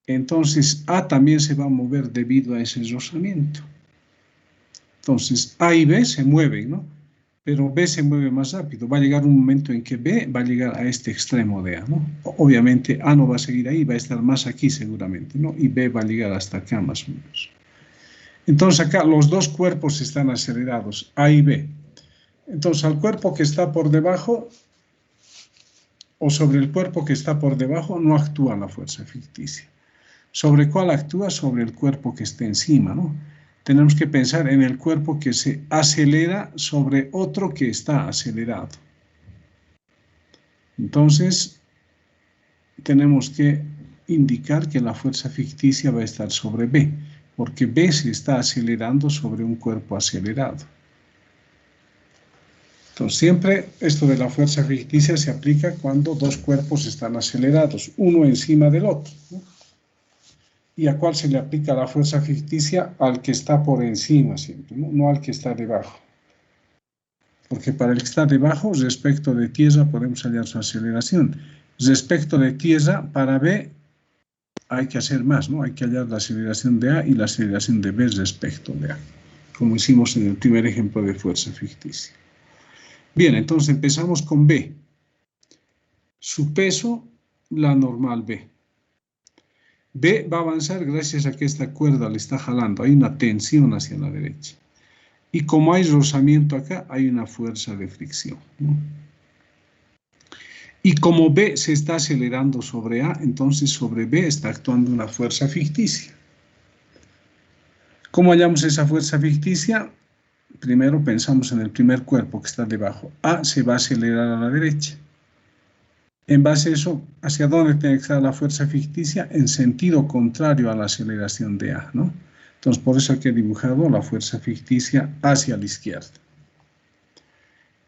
Speaker 1: entonces A también se va a mover debido a ese rozamiento. Entonces A y B se mueven, ¿no? Pero B se mueve más rápido. Va a llegar un momento en que B va a llegar a este extremo de A, ¿no? Obviamente A no va a seguir ahí, va a estar más aquí seguramente, ¿no? Y B va a llegar hasta acá más o menos. Entonces acá los dos cuerpos están acelerados, A y B. Entonces al cuerpo que está por debajo o sobre el cuerpo que está por debajo no actúa la fuerza ficticia. ¿Sobre cuál actúa? Sobre el cuerpo que esté encima, ¿no? Tenemos que pensar en el cuerpo que se acelera sobre otro que está acelerado. Entonces, tenemos que indicar que la fuerza ficticia va a estar sobre B, porque B se está acelerando sobre un cuerpo acelerado. Entonces, siempre esto de la fuerza ficticia se aplica cuando dos cuerpos están acelerados, uno encima del otro, ¿no? ¿Y a cuál se le aplica la fuerza ficticia? Al que está por encima siempre, ¿no? No al que está debajo. Porque para el que está debajo, respecto de tierra, podemos hallar su aceleración. Respecto de tierra, para B, hay que hacer más, ¿no? Hay que hallar la aceleración de A y la aceleración de B respecto de A, como hicimos en el primer ejemplo de fuerza ficticia. Bien, entonces empezamos con B. Su peso, la normal B. B va a avanzar gracias a que esta cuerda le está jalando, hay una tensión hacia la derecha. Y como hay rozamiento acá, hay una fuerza de fricción, ¿no? Y como B se está acelerando sobre A, entonces sobre B está actuando una fuerza ficticia. ¿Cómo hallamos esa fuerza ficticia? Primero pensamos en el primer cuerpo que está debajo. A se va a acelerar a la derecha. En base a eso, ¿hacia dónde tiene que estar la fuerza ficticia? En sentido contrario a la aceleración de A, ¿no? Entonces, por eso aquí he dibujado la fuerza ficticia hacia la izquierda.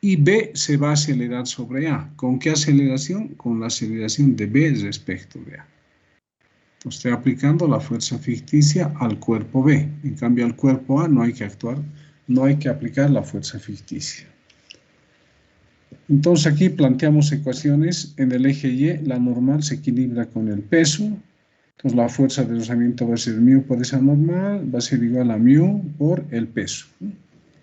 Speaker 1: Y B se va a acelerar sobre A. ¿Con qué aceleración? Con la aceleración de B respecto de A. Entonces, estoy aplicando la fuerza ficticia al cuerpo B. En cambio, al cuerpo A no hay que actuar, no hay que aplicar la fuerza ficticia. Entonces aquí planteamos ecuaciones. En el eje Y, la normal se equilibra con el peso. Entonces la fuerza de rozamiento va a ser μ por esa normal, va a ser igual a μ por el peso.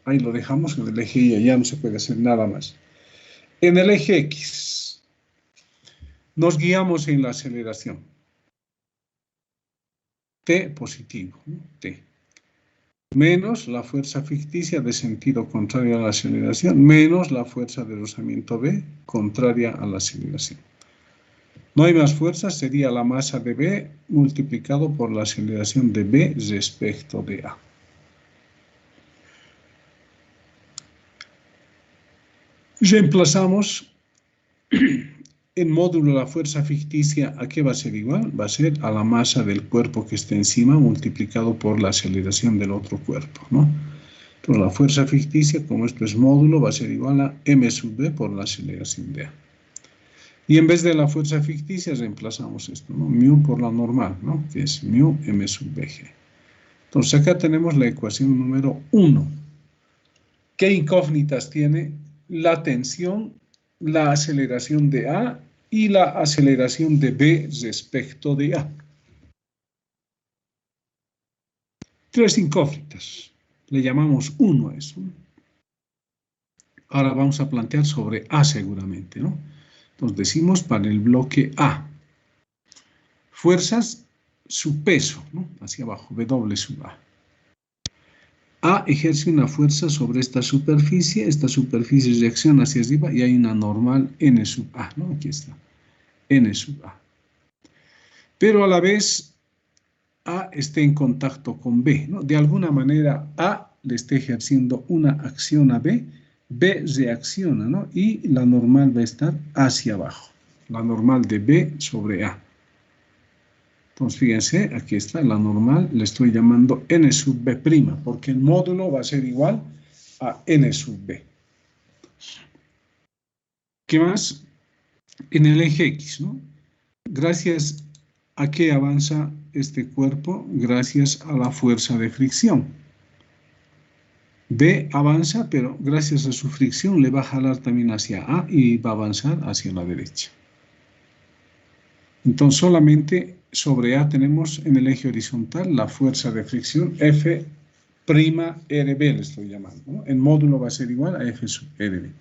Speaker 1: Ahí lo dejamos en el eje Y, ya no se puede hacer nada más. En el eje X, nos guiamos en la aceleración. T positivo, ¿no? T. Menos la fuerza ficticia de sentido contrario a la aceleración, menos la fuerza de rozamiento B contraria a la aceleración. No hay más fuerza, sería la masa de B multiplicado por la aceleración de B respecto de A. Reemplazamos en módulo la fuerza ficticia, ¿a qué va a ser igual? Va a ser a la masa del cuerpo que esté encima multiplicado por la aceleración del otro cuerpo, ¿no? Entonces la fuerza ficticia, como esto es módulo, va a ser igual a m sub b por la aceleración de a. Y en vez de la fuerza ficticia reemplazamos esto, ¿no? Mu por la normal, ¿no? Que es mu m sub bg. Entonces acá tenemos la ecuación número 1. ¿Qué incógnitas tiene? La tensión, la aceleración de A y la aceleración de B respecto de A. 3 incógnitas. Le llamamos 1 a eso. Ahora vamos a plantear sobre A seguramente, ¿no? Entonces decimos para el bloque A. Fuerzas, su peso, ¿no? Hacia abajo, W sub A. A ejerce una fuerza sobre esta superficie reacciona hacia arriba y hay una normal N sub A, ¿no? Aquí está, N sub A. Pero a la vez A está en contacto con B, ¿no? De alguna manera A le está ejerciendo una acción a B, B reacciona, ¿no? Y la normal va a estar hacia abajo, la normal de B sobre A. Entonces, fíjense, aquí está la normal, le estoy llamando N sub B', porque el módulo va a ser igual a N sub B. ¿Qué más? En el eje X, ¿no? Gracias a qué avanza este cuerpo, gracias a la fuerza de fricción. B avanza, pero gracias a su fricción le va a jalar también hacia A y va a avanzar hacia la derecha. Entonces, solamente sobre A tenemos en el eje horizontal la fuerza de fricción F' RB, le estoy llamando, ¿no? El módulo va a ser igual a F sub RB.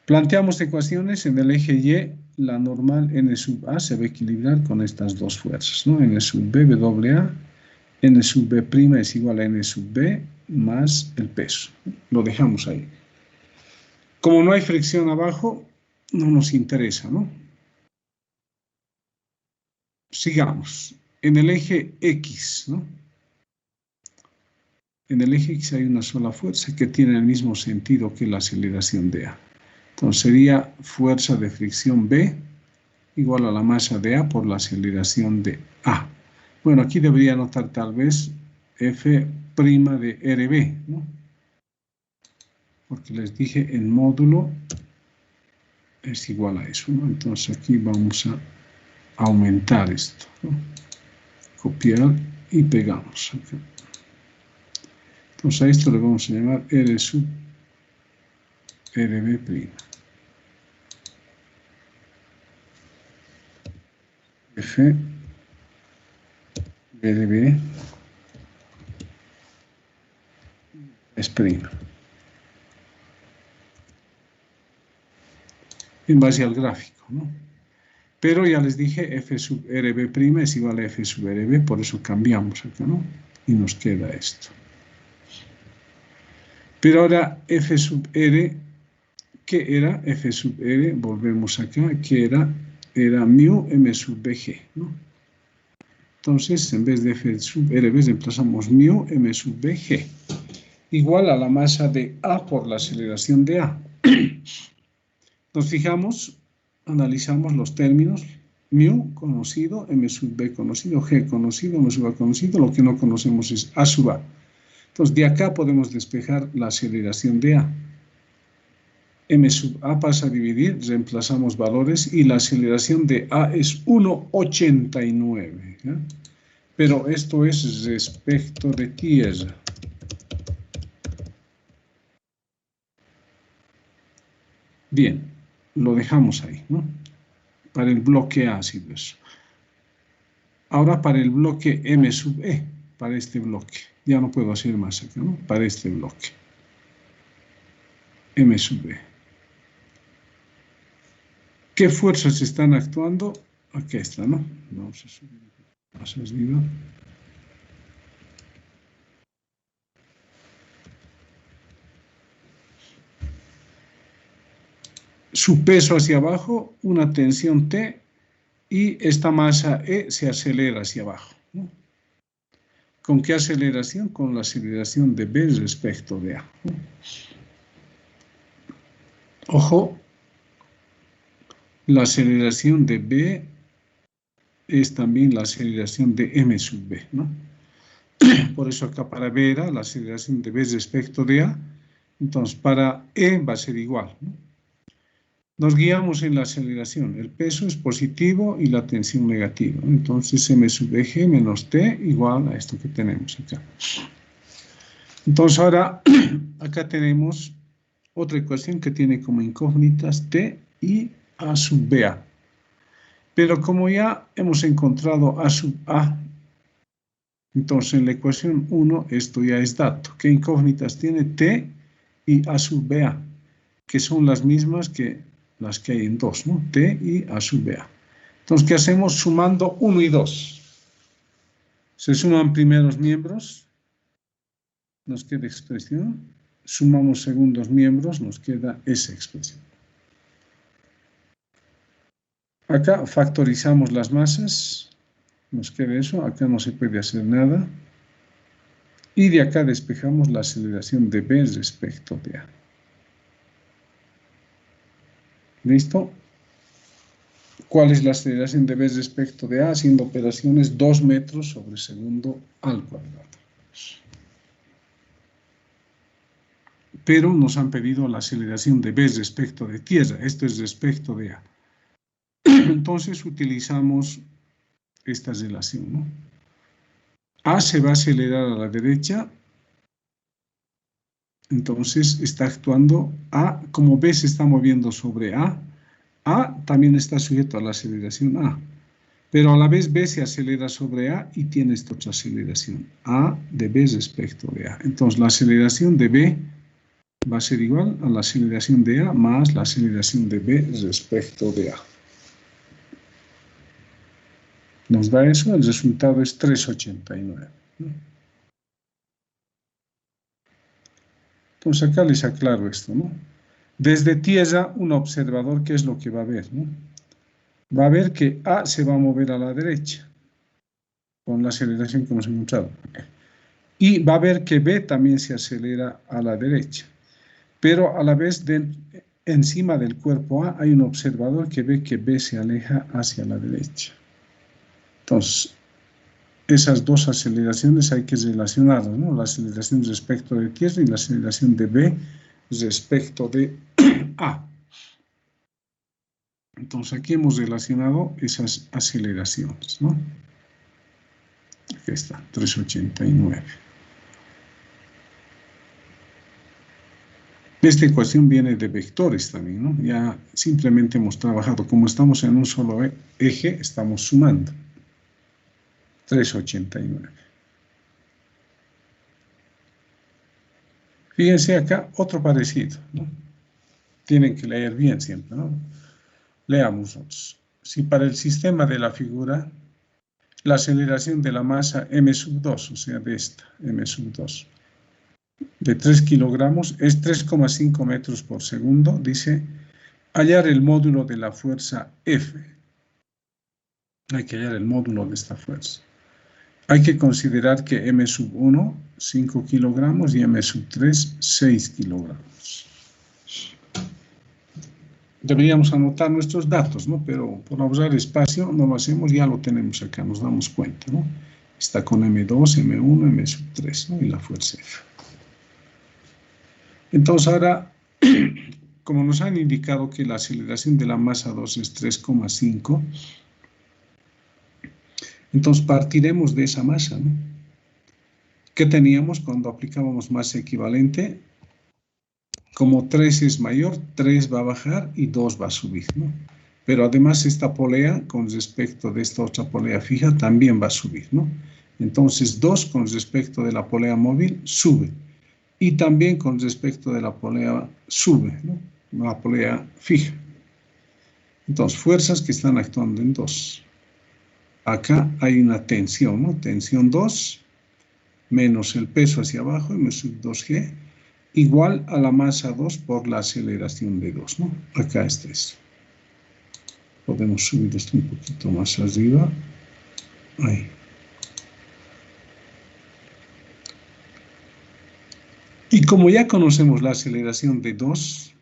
Speaker 1: Planteamos ecuaciones en el eje Y, la normal N sub A se va a equilibrar con estas dos fuerzas, ¿no? N sub B, WA, N sub B' es igual a N sub B más el peso. Lo dejamos ahí. Como no hay fricción abajo, no nos interesa, ¿no? Sigamos. En el eje X, ¿no? En el eje X hay una sola fuerza que tiene el mismo sentido que la aceleración de A. Entonces sería fuerza de fricción B igual a la masa de A por la aceleración de A. Bueno, aquí debería anotar tal vez F' de RB, ¿no? Porque les dije el módulo es igual a eso, ¿no? Entonces aquí vamos a aumentar esto, ¿no? Copiar y pegamos acá. Entonces a esto le vamos a llamar R sub RB'. F RB es prima. En base al gráfico, ¿no? Pero ya les dije, F sub RB' es igual a F sub RB, por eso cambiamos acá, ¿no? Y nos queda esto. Pero ahora F sub R, ¿qué era? F sub R, volvemos acá, ¿qué era? Era mu M sub BG, ¿no? Entonces, en vez de F sub RB, reemplazamos mu M sub BG, igual a la masa de A por la aceleración de A. Nos fijamos, analizamos los términos, mu conocido, M sub B conocido, G conocido, M sub A conocido, lo que no conocemos es A sub A. Entonces, de acá podemos despejar la aceleración de A. M sub A pasa a dividir, reemplazamos valores y la aceleración de A es 1,89. ¿Ya? Pero esto es respecto de tierra. Bien, lo dejamos ahí, ¿no? Para el bloque A ha sido eso. Ahora para el bloque M sub E, para este bloque. Ya no puedo hacer más acá, ¿no? Para este bloque. M sub E. ¿Qué fuerzas están actuando? Aquí está, ¿no? Vamos a subir más arriba. Su peso hacia abajo, una tensión T, y esta masa E se acelera hacia abajo, ¿no? ¿Con qué aceleración? Con la aceleración de B respecto de A, ¿no? Ojo, La aceleración de B es también la aceleración de M sub B, ¿no? Por eso acá para B era la aceleración de B respecto de A. Entonces, para E va a ser igual, ¿no? Nos guiamos en la aceleración. El peso es positivo y la tensión negativa. Entonces, M sub G menos T igual a esto que tenemos acá. Entonces, ahora, acá tenemos otra ecuación que tiene como incógnitas T y A sub BA. Pero como ya hemos encontrado A sub A, entonces en la ecuación 1 esto ya es dato. ¿Qué incógnitas tiene T y A sub BA? Que son las mismas que las que hay en 2, ¿no? T y A sub BA. Entonces, ¿qué hacemos? Sumando 1 y 2. Se suman primeros miembros, nos queda expresión. Sumamos segundos miembros, nos queda esa expresión. Acá factorizamos las masas, nos queda eso, acá no se puede hacer nada. Y de acá despejamos la aceleración de B respecto de A. ¿Listo? ¿Cuál es la aceleración de B respecto de A? Haciendo operaciones 2 metros sobre segundo al cuadrado. Pero nos han pedido la aceleración de B respecto de tierra. Esto es respecto de A. Entonces utilizamos esta relación, ¿no? A se va a acelerar a la derecha. Entonces está actuando A, como B se está moviendo sobre A también está sujeto a la aceleración A. Pero a la vez B se acelera sobre A y tiene esta otra aceleración, A de B respecto de A. Entonces la aceleración de B va a ser igual a la aceleración de A más la aceleración de B respecto de A. Nos da eso, el resultado es 3,89. Entonces acá les aclaro esto, ¿no? Desde tierra, un observador, ¿qué es lo que va a ver, no? Va a ver que A se va a mover a la derecha, con la aceleración que hemos encontrado. Y va a ver que B también se acelera a la derecha. Pero a la vez, encima del cuerpo A, hay un observador que ve que B se aleja hacia la derecha. Entonces, esas dos aceleraciones hay que relacionarlas, ¿no? La aceleración respecto de tierra y la aceleración de B respecto de A. Entonces, aquí hemos relacionado esas aceleraciones, ¿no? Aquí está, 3,89. Esta ecuación viene de vectores también, ¿no? Ya simplemente hemos trabajado, como estamos en un solo eje, estamos sumando. 3,89. Fíjense acá, otro parecido, ¿no? Tienen que leer bien siempre, ¿no? Leamos otros. Si para el sistema de la figura, la aceleración de la masa m sub 2, o sea, de esta, m sub 2, de 3 kilogramos, es 3,5 metros por segundo, dice, hallar el módulo de la fuerza F. Hay que hallar el módulo de esta fuerza. Hay que considerar que m sub 1, 5 kilogramos, y m sub 3, 6 kilogramos. Deberíamos anotar nuestros datos, ¿no? Pero por ahorrar espacio no lo hacemos, ya lo tenemos acá, nos damos cuenta, ¿no? Está con M2, M1, M sub 3, ¿no? Y la fuerza F. Entonces ahora, como nos han indicado que la aceleración de la masa 2 es 3,5, entonces partiremos de esa masa, ¿no? ¿Qué teníamos cuando aplicábamos masa equivalente? Como 3 es mayor, 3 va a bajar y 2 va a subir, ¿no? Pero además esta polea, con respecto de esta otra polea fija, también va a subir, ¿no? Entonces 2 con respecto de la polea móvil sube. Y también con respecto de la polea sube, ¿no? La polea fija. Entonces, fuerzas que están actuando en 2. Acá hay una tensión, ¿no? Tensión 2 menos el peso hacia abajo, m sub 2g, igual a la masa 2 por la aceleración de 2, ¿no? Acá está eso. Podemos subir esto un poquito más arriba. Ahí. Y como ya conocemos la aceleración de 2,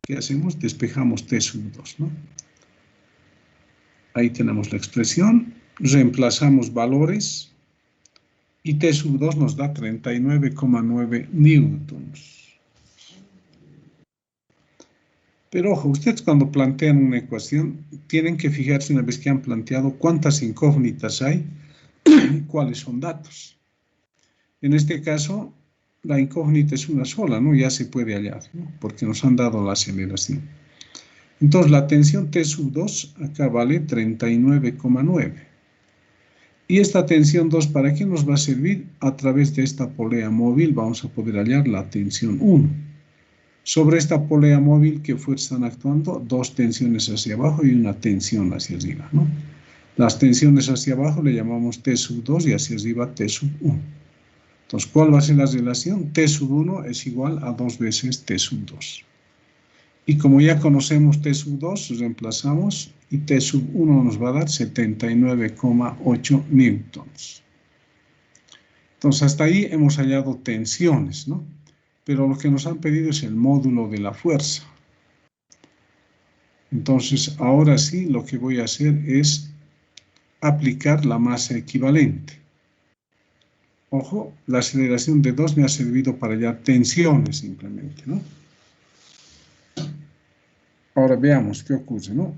Speaker 1: ¿qué hacemos? Despejamos t sub 2, ¿no? Ahí tenemos la expresión, reemplazamos valores y T sub 2 nos da 39,9 newtons. Pero ojo, ustedes cuando plantean una ecuación tienen que fijarse una vez que han planteado cuántas incógnitas hay y cuáles son datos. En este caso, la incógnita es una sola, ¿no? Ya se puede hallar, ¿no? Porque nos han dado la aceleración. Entonces, la tensión T sub 2 acá vale 39,9. Y esta tensión 2, ¿para qué nos va a servir? A través de esta polea móvil vamos a poder hallar la tensión 1. Sobre esta polea móvil, ¿qué fuerzas están actuando? Dos tensiones hacia abajo y una tensión hacia arriba, ¿no? Las tensiones hacia abajo le llamamos T sub 2 y hacia arriba T sub 1. Entonces, ¿cuál va a ser la relación? T sub 1 es igual a 2 veces T sub 2. Y como ya conocemos T sub 2, reemplazamos y T sub 1 nos va a dar 79,8 newtons. Entonces, hasta ahí hemos hallado tensiones, ¿no? Pero lo que nos han pedido es el módulo de la fuerza. Entonces, ahora sí, lo que voy a hacer es aplicar la masa equivalente. Ojo, la aceleración de 2 me ha servido para hallar tensiones simplemente, ¿no? Ahora veamos qué ocurre, ¿no?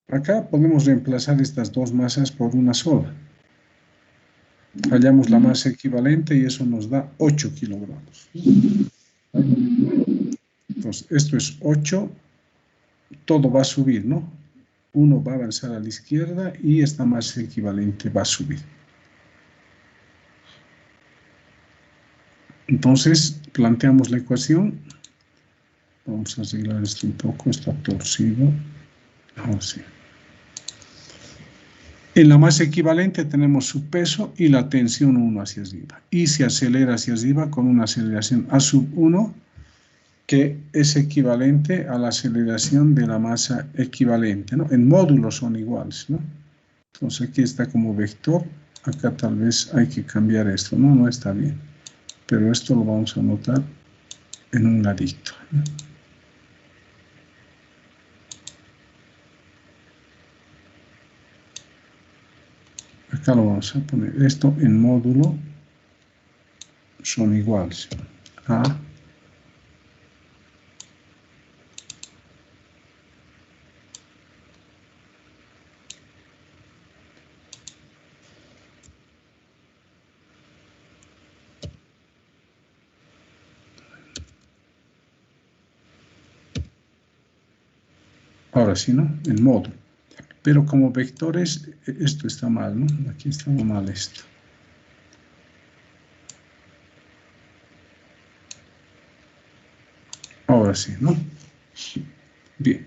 Speaker 1: Acá podemos reemplazar estas dos masas por una sola. Hallamos la masa equivalente y eso nos da 8 kilogramos. Entonces, esto es 8, todo va a subir, ¿no? 1 va a avanzar a la izquierda y esta masa equivalente va a subir. Entonces, planteamos la ecuación. Vamos a arreglar esto un poco, está torcido. Ahora sí. En la masa equivalente tenemos su peso y la tensión 1 hacia arriba. Y se acelera hacia arriba con una aceleración A sub 1, que es equivalente a la aceleración de la masa equivalente, ¿no? En módulos son iguales, ¿no? Entonces aquí está como vector. Acá tal vez hay que cambiar esto, ¿no? No está bien. Pero esto lo vamos a anotar en un ladito, ¿no? Acá lo vamos a poner. Esto en módulo son iguales. A ahora sí, ¿no? En módulo. Pero como vectores, esto está mal, ¿no? Aquí está mal esto. Ahora sí, ¿no? Bien.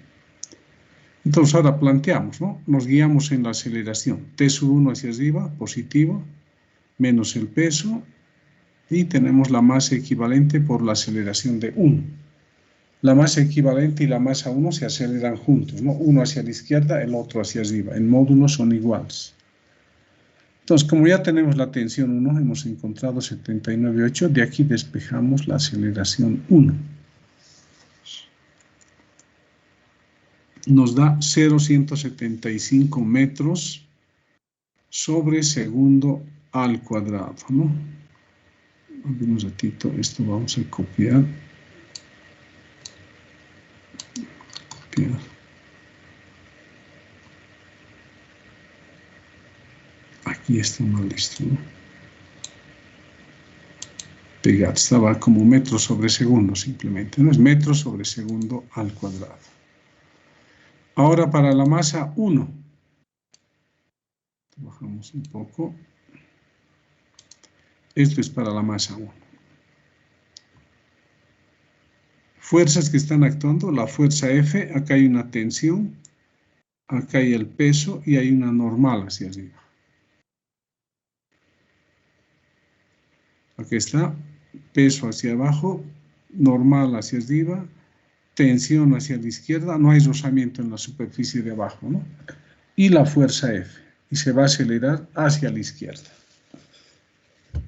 Speaker 1: Entonces ahora planteamos, ¿no? Nos guiamos en la aceleración. T sub 1 hacia arriba, positivo, menos el peso, y tenemos la masa equivalente por la aceleración de 1. La masa equivalente y la masa 1 se aceleran juntos, ¿no? Uno hacia la izquierda, el otro hacia arriba. En módulos son iguales. Entonces, como ya tenemos la tensión 1, hemos encontrado 79,8, de aquí despejamos la aceleración 1. Nos da 0,175 metros sobre segundo al cuadrado, ¿no? Un ratito, esto vamos a copiar. Aquí está mal listo, ¿no? Pegar, estaba como metros sobre segundo simplemente, no es metros sobre segundo al cuadrado. Ahora para la masa 1, bajamos un poco. Esto es para la masa 1. Fuerzas que están actuando, la fuerza F, acá hay una tensión, acá hay el peso y hay una normal hacia arriba. Aquí está, peso hacia abajo, normal hacia arriba, tensión hacia la izquierda, no hay rozamiento en la superficie de abajo, ¿no? Y la fuerza F, y se va a acelerar hacia la izquierda.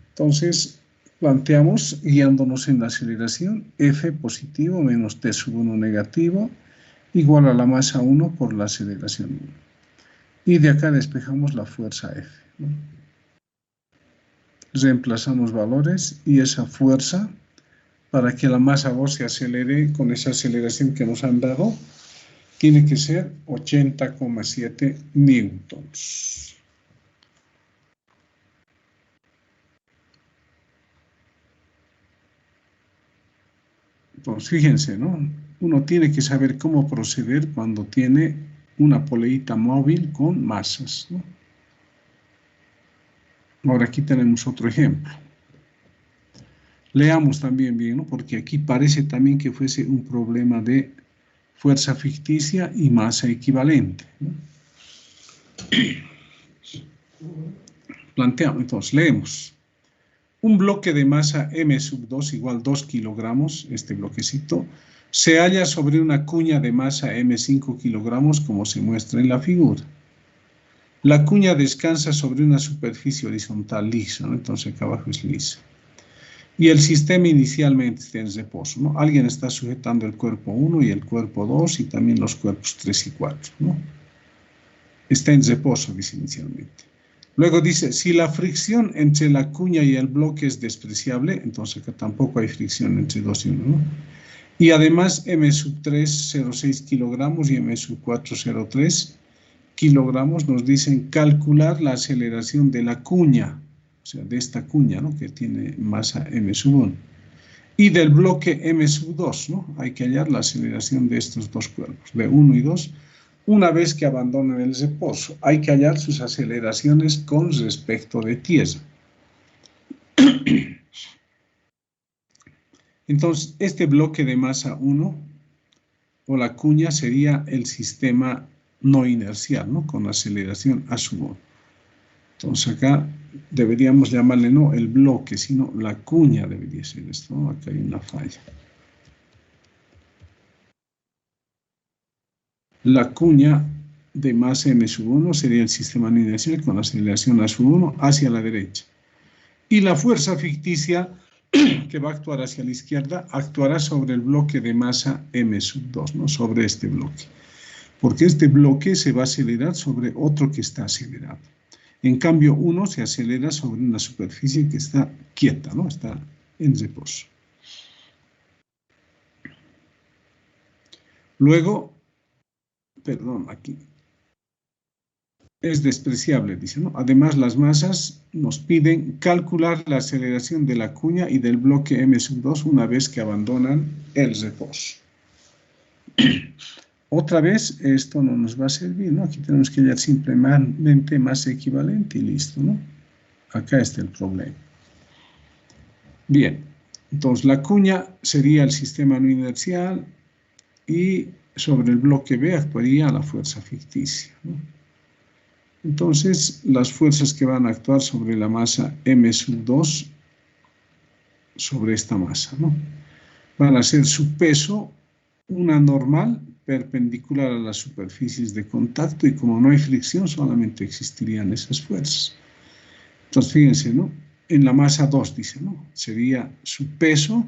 Speaker 1: Entonces, planteamos, guiándonos en la aceleración, F positivo menos T sub 1 negativo, igual a la masa 1 por la aceleración 1. Y de acá despejamos la fuerza F, ¿no? Reemplazamos valores y esa fuerza, para que la masa 2 se acelere con esa aceleración que nos han dado, tiene que ser 80,7 newtons. Entonces, fíjense, ¿no? Uno tiene que saber cómo proceder cuando tiene una poleita móvil con masas, ¿no? Ahora aquí tenemos otro ejemplo. Leamos también bien, ¿no? Porque aquí parece también que fuese un problema de fuerza ficticia y masa equivalente, ¿no? Planteamos, entonces, leemos. Un bloque de masa m2 igual 2 kilogramos, este bloquecito, se halla sobre una cuña de masa m5 kilogramos, como se muestra en la figura. La cuña descansa sobre una superficie horizontal lisa, ¿no? Entonces acá abajo es lisa. Y el sistema inicialmente está en reposo, ¿no? Alguien está sujetando el cuerpo 1 y el cuerpo 2 y también los cuerpos 3 y 4, ¿no? Está en reposo, dice inicialmente. Luego dice, si la fricción entre la cuña y el bloque es despreciable, entonces acá tampoco hay fricción entre 2 y 1, ¿no? Y además M3 0,6 kilogramos y M4 0,3 kilogramos nos dicen calcular la aceleración de la cuña, o sea, de esta cuña, ¿no? Que tiene masa M1. Y del bloque M2, ¿no? Hay que hallar la aceleración de estos dos cuerpos, de 1 y 2, una vez que abandonan el reposo. Hay que hallar sus aceleraciones con respecto de tierra. Entonces, este bloque de masa 1, o la cuña, sería el sistema no inercial, ¿no? Con aceleración A1. Entonces acá deberíamos llamarle no el bloque, sino la cuña debería ser esto, ¿no? Acá hay una falla. La cuña de masa M1 sería el sistema no inercial con aceleración A1 hacia la derecha. Y la fuerza ficticia que va a actuar hacia la izquierda actuará sobre el bloque de masa M2, ¿no? Sobre este bloque. Porque este bloque se va a acelerar sobre otro que está acelerado. En cambio, uno se acelera sobre una superficie que está quieta, ¿no? Está en reposo. Luego, perdón, aquí es despreciable, dice, ¿no? Además, las masas nos piden calcular la aceleración de la cuña y del bloque M2 una vez que abandonan el reposo. Otra vez, esto no nos va a servir, ¿no? Aquí tenemos que hallar simplemente masa equivalente y listo, ¿no? Acá está el problema. Bien, entonces la cuña sería el sistema no inercial y sobre el bloque B actuaría la fuerza ficticia, ¿no? Entonces, las fuerzas que van a actuar sobre la masa M2, sobre esta masa, ¿no? Van a ser su peso, una normal, perpendicular a las superficies de contacto, y como no hay fricción, solamente existirían esas fuerzas. Entonces, fíjense, ¿no? En la masa 2, dice, ¿no? Sería su peso,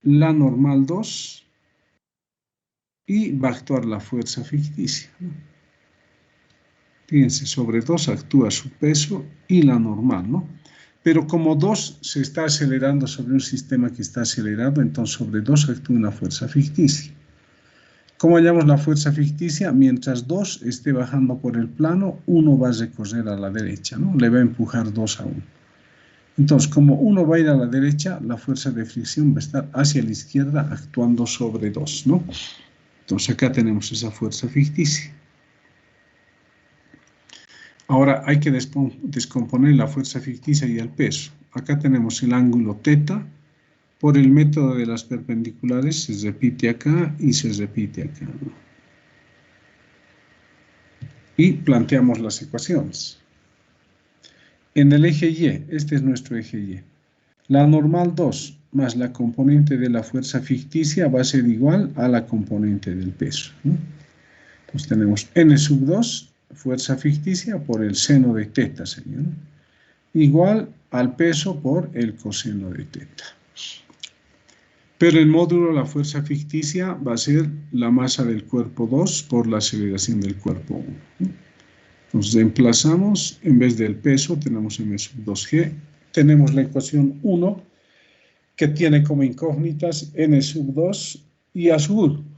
Speaker 1: la normal 2, y va a actuar la fuerza ficticia, ¿no? Fíjense, sobre 2 actúa su peso y la normal, ¿no? Pero como 2 se está acelerando sobre un sistema que está acelerado, entonces sobre 2 actúa una fuerza ficticia. ¿Cómo hallamos la fuerza ficticia? Mientras 2 esté bajando por el plano, 1 va a recorrer a la derecha, ¿no? Le va a empujar 2 a 1. Entonces, como 1 va a ir a la derecha, la fuerza de fricción va a estar hacia la izquierda actuando sobre 2, ¿no? Entonces acá tenemos esa fuerza ficticia. Ahora hay que descomponer la fuerza ficticia y el peso. Acá tenemos el ángulo θ. Por el método de las perpendiculares se repite acá y se repite acá, ¿no? Y planteamos las ecuaciones. En el eje Y, este es nuestro eje Y. La normal 2 más la componente de la fuerza ficticia va a ser igual a la componente del peso, ¿no? Entonces tenemos N2, fuerza ficticia, por el seno de θ, sería, ¿no? Igual al peso por el coseno de θ. Pero en módulo la fuerza ficticia va a ser la masa del cuerpo 2 por la aceleración del cuerpo 1. Entonces emplazamos, en vez del peso tenemos m sub 2g, tenemos la ecuación 1 que tiene como incógnitas n sub 2 y a sub 1.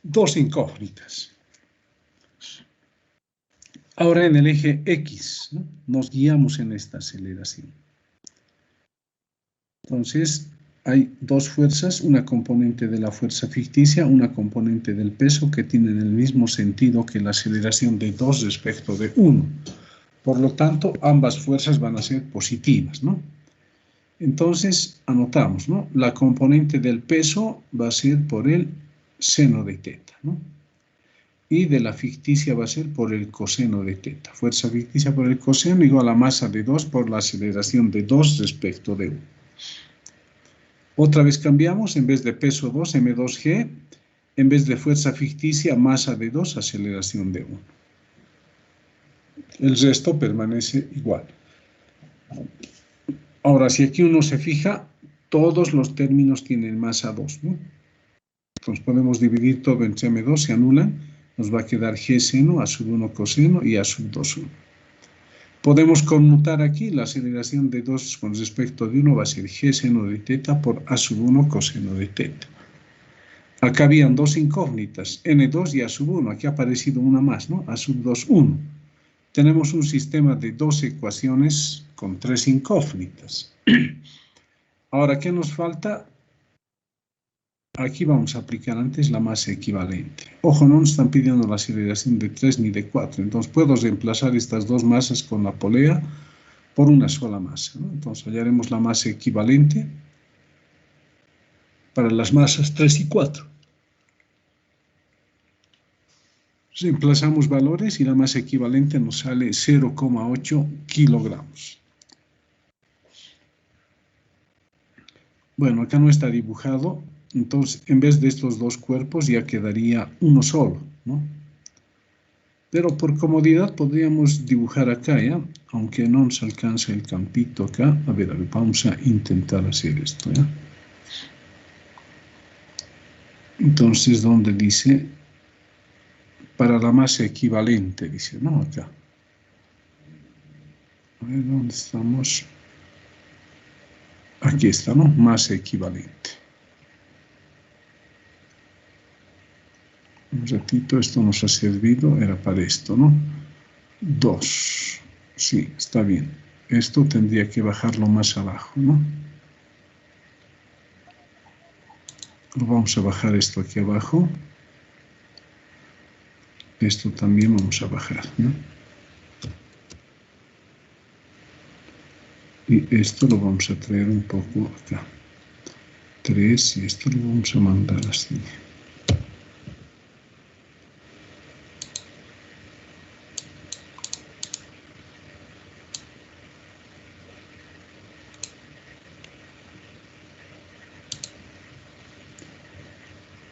Speaker 1: Dos incógnitas. Ahora en el eje X, ¿no?, nos guiamos en esta aceleración. Entonces, hay dos fuerzas, una componente de la fuerza ficticia, una componente del peso, que tienen el mismo sentido que la aceleración de 2 respecto de 1. Por lo tanto, ambas fuerzas van a ser positivas, ¿no? Entonces, anotamos, ¿no? La componente del peso va a ser por el seno de teta, ¿no? Y de la ficticia va a ser por el coseno de teta. Fuerza ficticia por el coseno igual a masa de 2 por la aceleración de 2 respecto de 1. Otra vez cambiamos, en vez de peso 2, m2g, en vez de fuerza ficticia, masa de 2, aceleración de 1. El resto permanece igual. Ahora, si aquí uno se fija, todos los términos tienen masa 2, ¿no? Entonces podemos dividir todo entre m2, se anulan, nos va a quedar g seno, a sub 1 coseno y a sub 2 1. Podemos conmutar aquí la aceleración de 2 con respecto de 1 va a ser g seno de teta por a sub 1 coseno de teta. Acá habían dos incógnitas, n2 y a sub 1. Aquí ha aparecido una más, ¿no? A sub 2, 1. Tenemos un sistema de dos ecuaciones con tres incógnitas. Ahora, ¿qué nos falta? Aquí vamos a aplicar antes la masa equivalente. Ojo, no nos están pidiendo la aceleración de 3 ni de 4. Entonces, puedo reemplazar estas dos masas con la polea por una sola masa, ¿no? Entonces, hallaremos la masa equivalente para las masas 3 y 4. Reemplazamos valores y la masa equivalente nos sale 0,8 kilogramos. Bueno, acá no está dibujado, entonces en vez de estos dos cuerpos ya quedaría uno solo, ¿no? Pero por comodidad podríamos dibujar acá, ¿ya? Aunque no nos alcanza el campito acá. A ver, vamos a intentar hacer esto, ¿ya? Entonces, ¿dónde dice? Para la masa equivalente, dice, ¿no? Acá. A ver, ¿dónde estamos? Aquí está, ¿no? Masa equivalente. Un ratito, esto nos ha servido, era para esto, ¿no? 2. Sí, está bien. Esto tendría que bajarlo más abajo, ¿no? Vamos a bajar esto aquí abajo. Esto también vamos a bajar, ¿no? Y esto lo vamos a traer un poco acá. 3 y esto lo vamos a mandar así.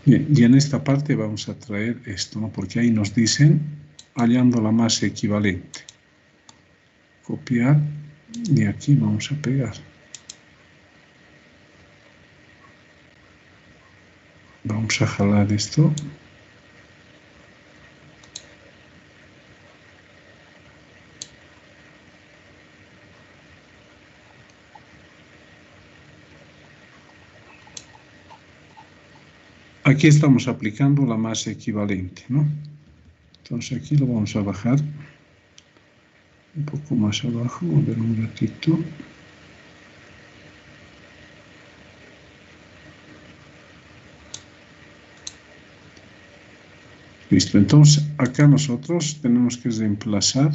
Speaker 1: Bien, y en esta parte vamos a traer esto, ¿no? Porque ahí nos dicen hallando la masa equivalente. Copiar y aquí vamos a pegar. Vamos a jalar esto. Aquí estamos aplicando la masa equivalente, ¿no? Entonces aquí lo vamos a bajar un poco más abajo, a ver un ratito. Listo, entonces acá nosotros tenemos que reemplazar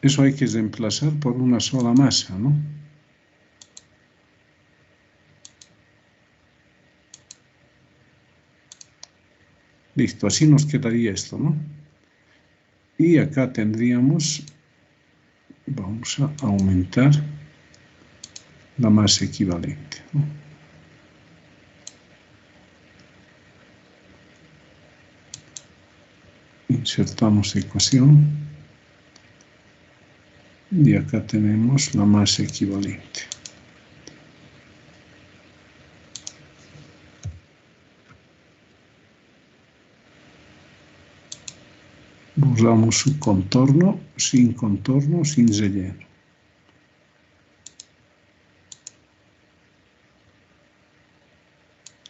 Speaker 1: eso hay que reemplazar por una sola masa, ¿no? Listo, así nos quedaría esto, ¿no? Y acá tendríamos, vamos a aumentar la masa equivalente, ¿no? Insertamos ecuación. Y acá tenemos la masa equivalente. Borramos su contorno, sin relleno.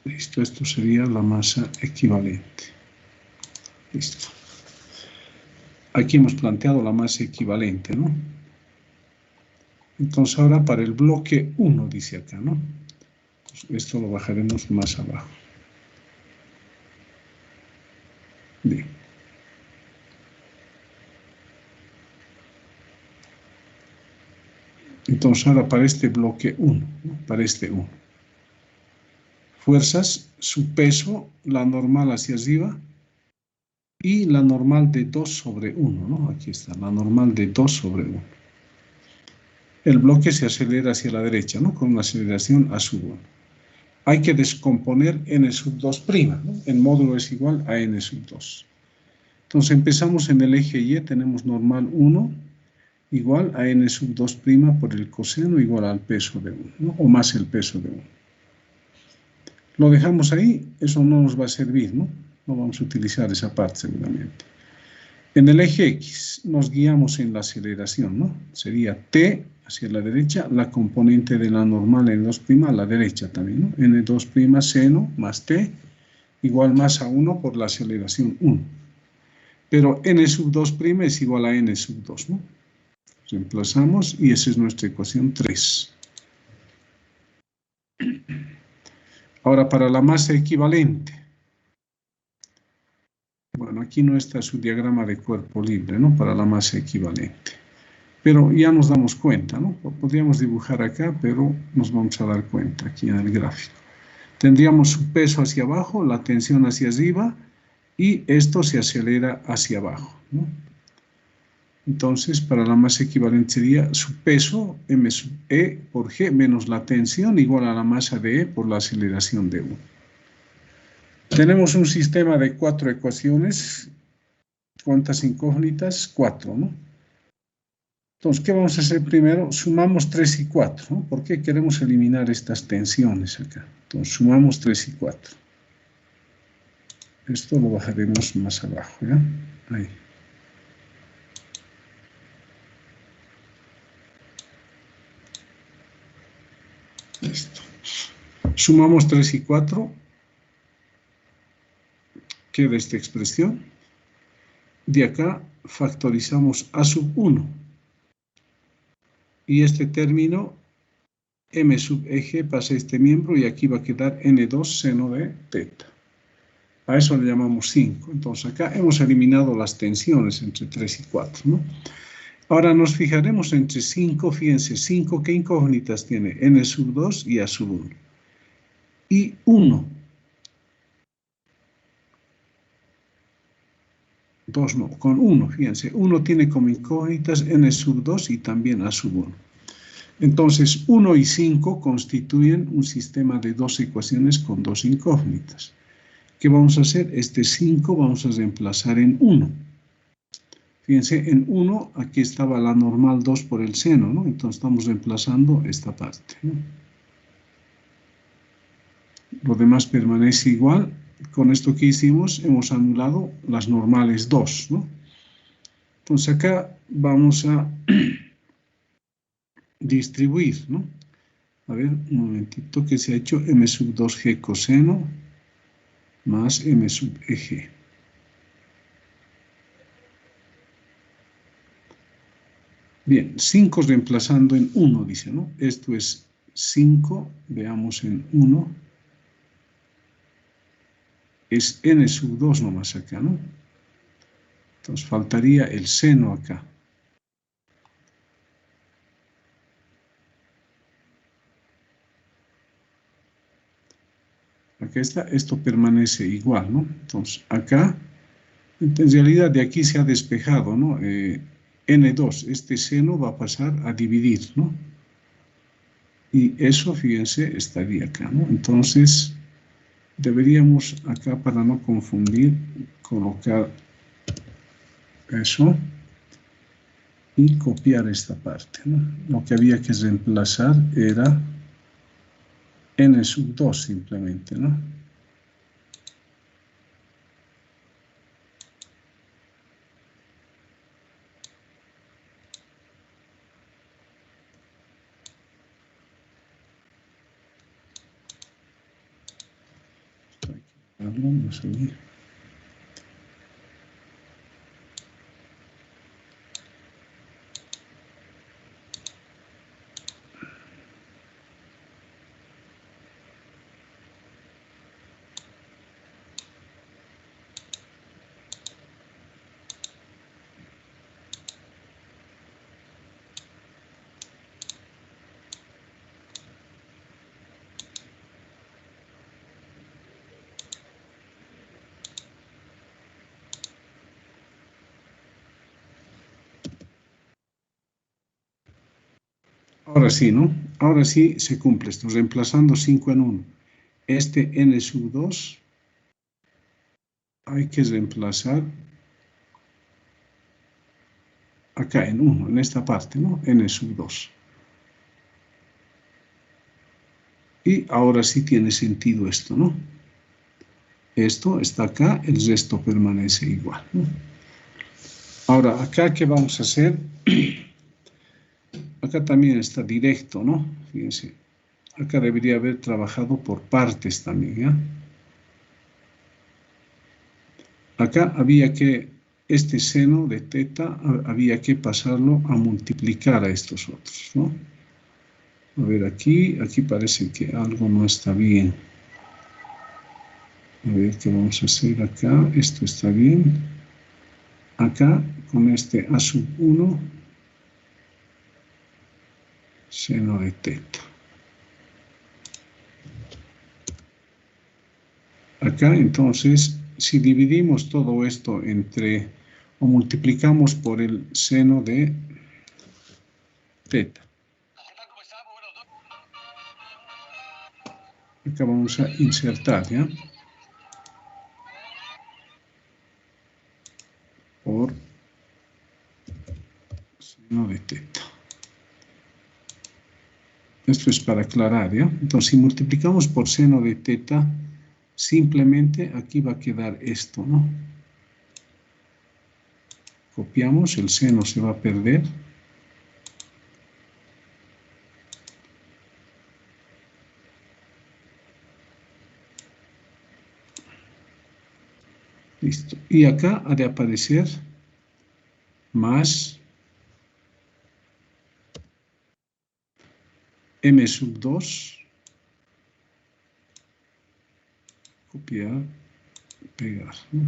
Speaker 1: Listo, esto sería la masa equivalente. Listo. Aquí hemos planteado la masa equivalente, ¿no? Entonces ahora para el bloque 1, dice acá, ¿no? Pues esto lo bajaremos más abajo. Bien. Entonces ahora para este bloque 1, ¿no? Para este 1. Fuerzas, su peso, la normal hacia arriba y la normal de 2 sobre 1, ¿no? Aquí está, la normal de 2 sobre 1. El bloque se acelera hacia la derecha, ¿no? Con una aceleración a sub 1. Hay que descomponer n sub 2', ¿no? El módulo es igual a n sub 2. Entonces empezamos en el eje Y, tenemos normal 1 igual a n sub 2' por el coseno igual al peso de 1, ¿no? O más el peso de 1. Lo dejamos ahí, eso no nos va a servir, ¿no? No vamos a utilizar esa parte seguramente. En el eje X nos guiamos en la aceleración, ¿no? Sería t hacia la derecha, la componente de la normal n2' a la derecha también, ¿no? n2' seno más t igual más a 1 por la aceleración 1. Pero n sub 2' es igual a n sub 2, ¿no? Reemplazamos y esa es nuestra ecuación 3. Ahora para la masa equivalente. Bueno, aquí no está su diagrama de cuerpo libre, ¿no? Para la masa equivalente. Pero ya nos damos cuenta, ¿no? Podríamos dibujar acá, pero nos vamos a dar cuenta aquí en el gráfico. Tendríamos su peso hacia abajo, la tensión hacia arriba, y esto se acelera hacia abajo, ¿no? Entonces, para la masa equivalente sería su peso, m sub e por g, menos la tensión, igual a la masa de e por la aceleración de 1. Tenemos un sistema de 4 ecuaciones. ¿Cuántas incógnitas? 4, ¿no? Entonces, ¿qué vamos a hacer primero? Sumamos 3 y 4, ¿no? ¿Por qué queremos eliminar estas tensiones acá? Entonces, sumamos 3 y 4. Esto lo bajaremos más abajo, ¿ya? Ahí. Listo. Sumamos 3 y 4. Queda esta expresión. De acá factorizamos a sub 1. Y este término, m sub eje, pasa a este miembro y aquí va a quedar n2 seno de teta. A eso le llamamos 5. Entonces acá hemos eliminado las tensiones entre 3 y 4, ¿no? Ahora nos fijaremos entre 5, fíjense, 5, ¿qué incógnitas tiene? N sub 2 y A sub 1. Y 1. 2 no, con 1, fíjense, 1 tiene como incógnitas N sub 2 y también A sub 1. Entonces, 1 y 5 constituyen un sistema de 2 ecuaciones con 2 incógnitas. ¿Qué vamos a hacer? Este 5 vamos a reemplazar en 1. Fíjense, en 1 aquí estaba la normal 2 por el seno, ¿no? Entonces estamos reemplazando esta parte, ¿no? Lo demás permanece igual. Con esto que hicimos hemos anulado las normales 2, ¿no? Entonces acá vamos a distribuir, ¿no? A ver, un momentito, que se ha hecho m sub 2g coseno más m sub eg. Bien, 5 reemplazando en 1, dice, ¿no? Esto es 5, veamos en 1. Es n sub 2 nomás acá, ¿no? Entonces faltaría el seno acá. Acá está, esto permanece igual, ¿no? Entonces acá, en realidad de aquí se ha despejado, ¿no? N2, este seno va a pasar a dividir, ¿no? Y eso, fíjense, estaría acá, ¿no? Entonces, deberíamos acá, para no confundir, colocar Eso. Y copiar esta parte, ¿no? Lo que había que reemplazar era n sub 2 simplemente, ¿no? Vamos a ver. Ahora sí, ¿no? Ahora sí se cumple esto, reemplazando 5 en 1. Este n sub 2 hay que reemplazar acá en 1, en esta parte, ¿no? N sub 2. Y ahora sí tiene sentido esto, ¿no? Esto está acá, el resto permanece igual, ¿no? Ahora, acá, ¿qué vamos a hacer? Acá también está directo, ¿no? Fíjense. Acá debería haber trabajado por partes también, ¿ya? Acá había que, este seno de teta, había que pasarlo a multiplicar a estos otros, ¿no? A ver, aquí parece que algo no está bien. A ver, ¿qué vamos a hacer acá? Esto está bien. Acá, con este a sub 1, seno de teta. Acá, entonces, si dividimos todo esto entre, o multiplicamos por el seno de teta. Acá vamos a insertar, ¿ya? Por seno de teta. Esto es para aclarar, ¿ya? Entonces, si multiplicamos por seno de teta, simplemente aquí va a quedar esto, ¿no? Copiamos, el seno se va a perder. Listo. Y acá ha de aparecer más m sub 2, copiar, pegar, ¿no?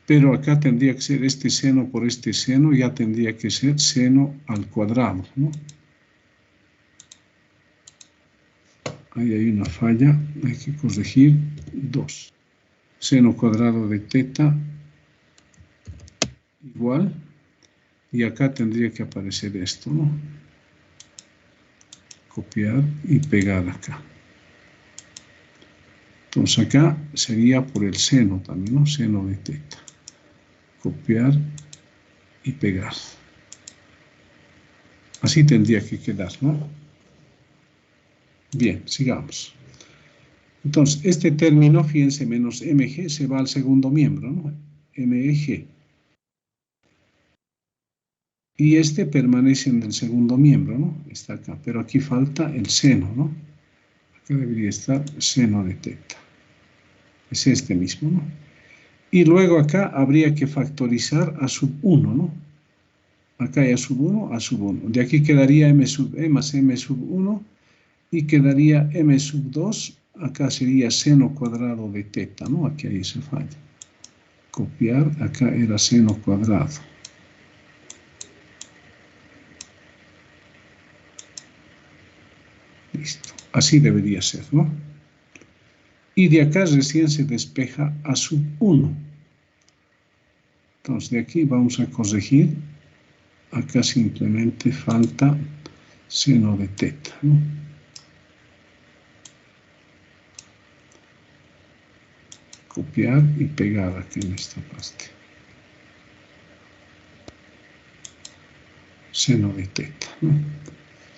Speaker 1: Pero acá tendría que ser este seno por este seno, ya tendría que ser seno al cuadrado, ¿no? Ahí hay una falla, hay que corregir 2. Seno cuadrado de teta igual, y acá tendría que aparecer esto, ¿no? Copiar y pegar acá. Entonces acá sería por el seno también, ¿no? Seno de teta. Copiar y pegar. Así tendría que quedar, ¿no? Bien, sigamos. Entonces, este término, fíjense, menos mg, se va al segundo miembro, ¿no? meg. Y este permanece en el segundo miembro, ¿no? Está acá, pero aquí falta el seno, ¿no? Acá debería estar seno de teta. Es este mismo, ¿no? Y luego acá habría que factorizar a sub 1, ¿no? Acá hay a sub 1, a sub 1. De aquí quedaría m sub e más m sub 1 y quedaría m sub 2. Acá sería seno cuadrado de teta, ¿no? Aquí hay esa falla. Copiar, acá era seno cuadrado. Listo. Así debería ser, ¿no? Y de acá recién se despeja a sub 1. Entonces de aquí vamos a corregir. Acá simplemente falta seno de teta, ¿no? Copiar y pegar aquí en esta parte. seno de teta, ¿no?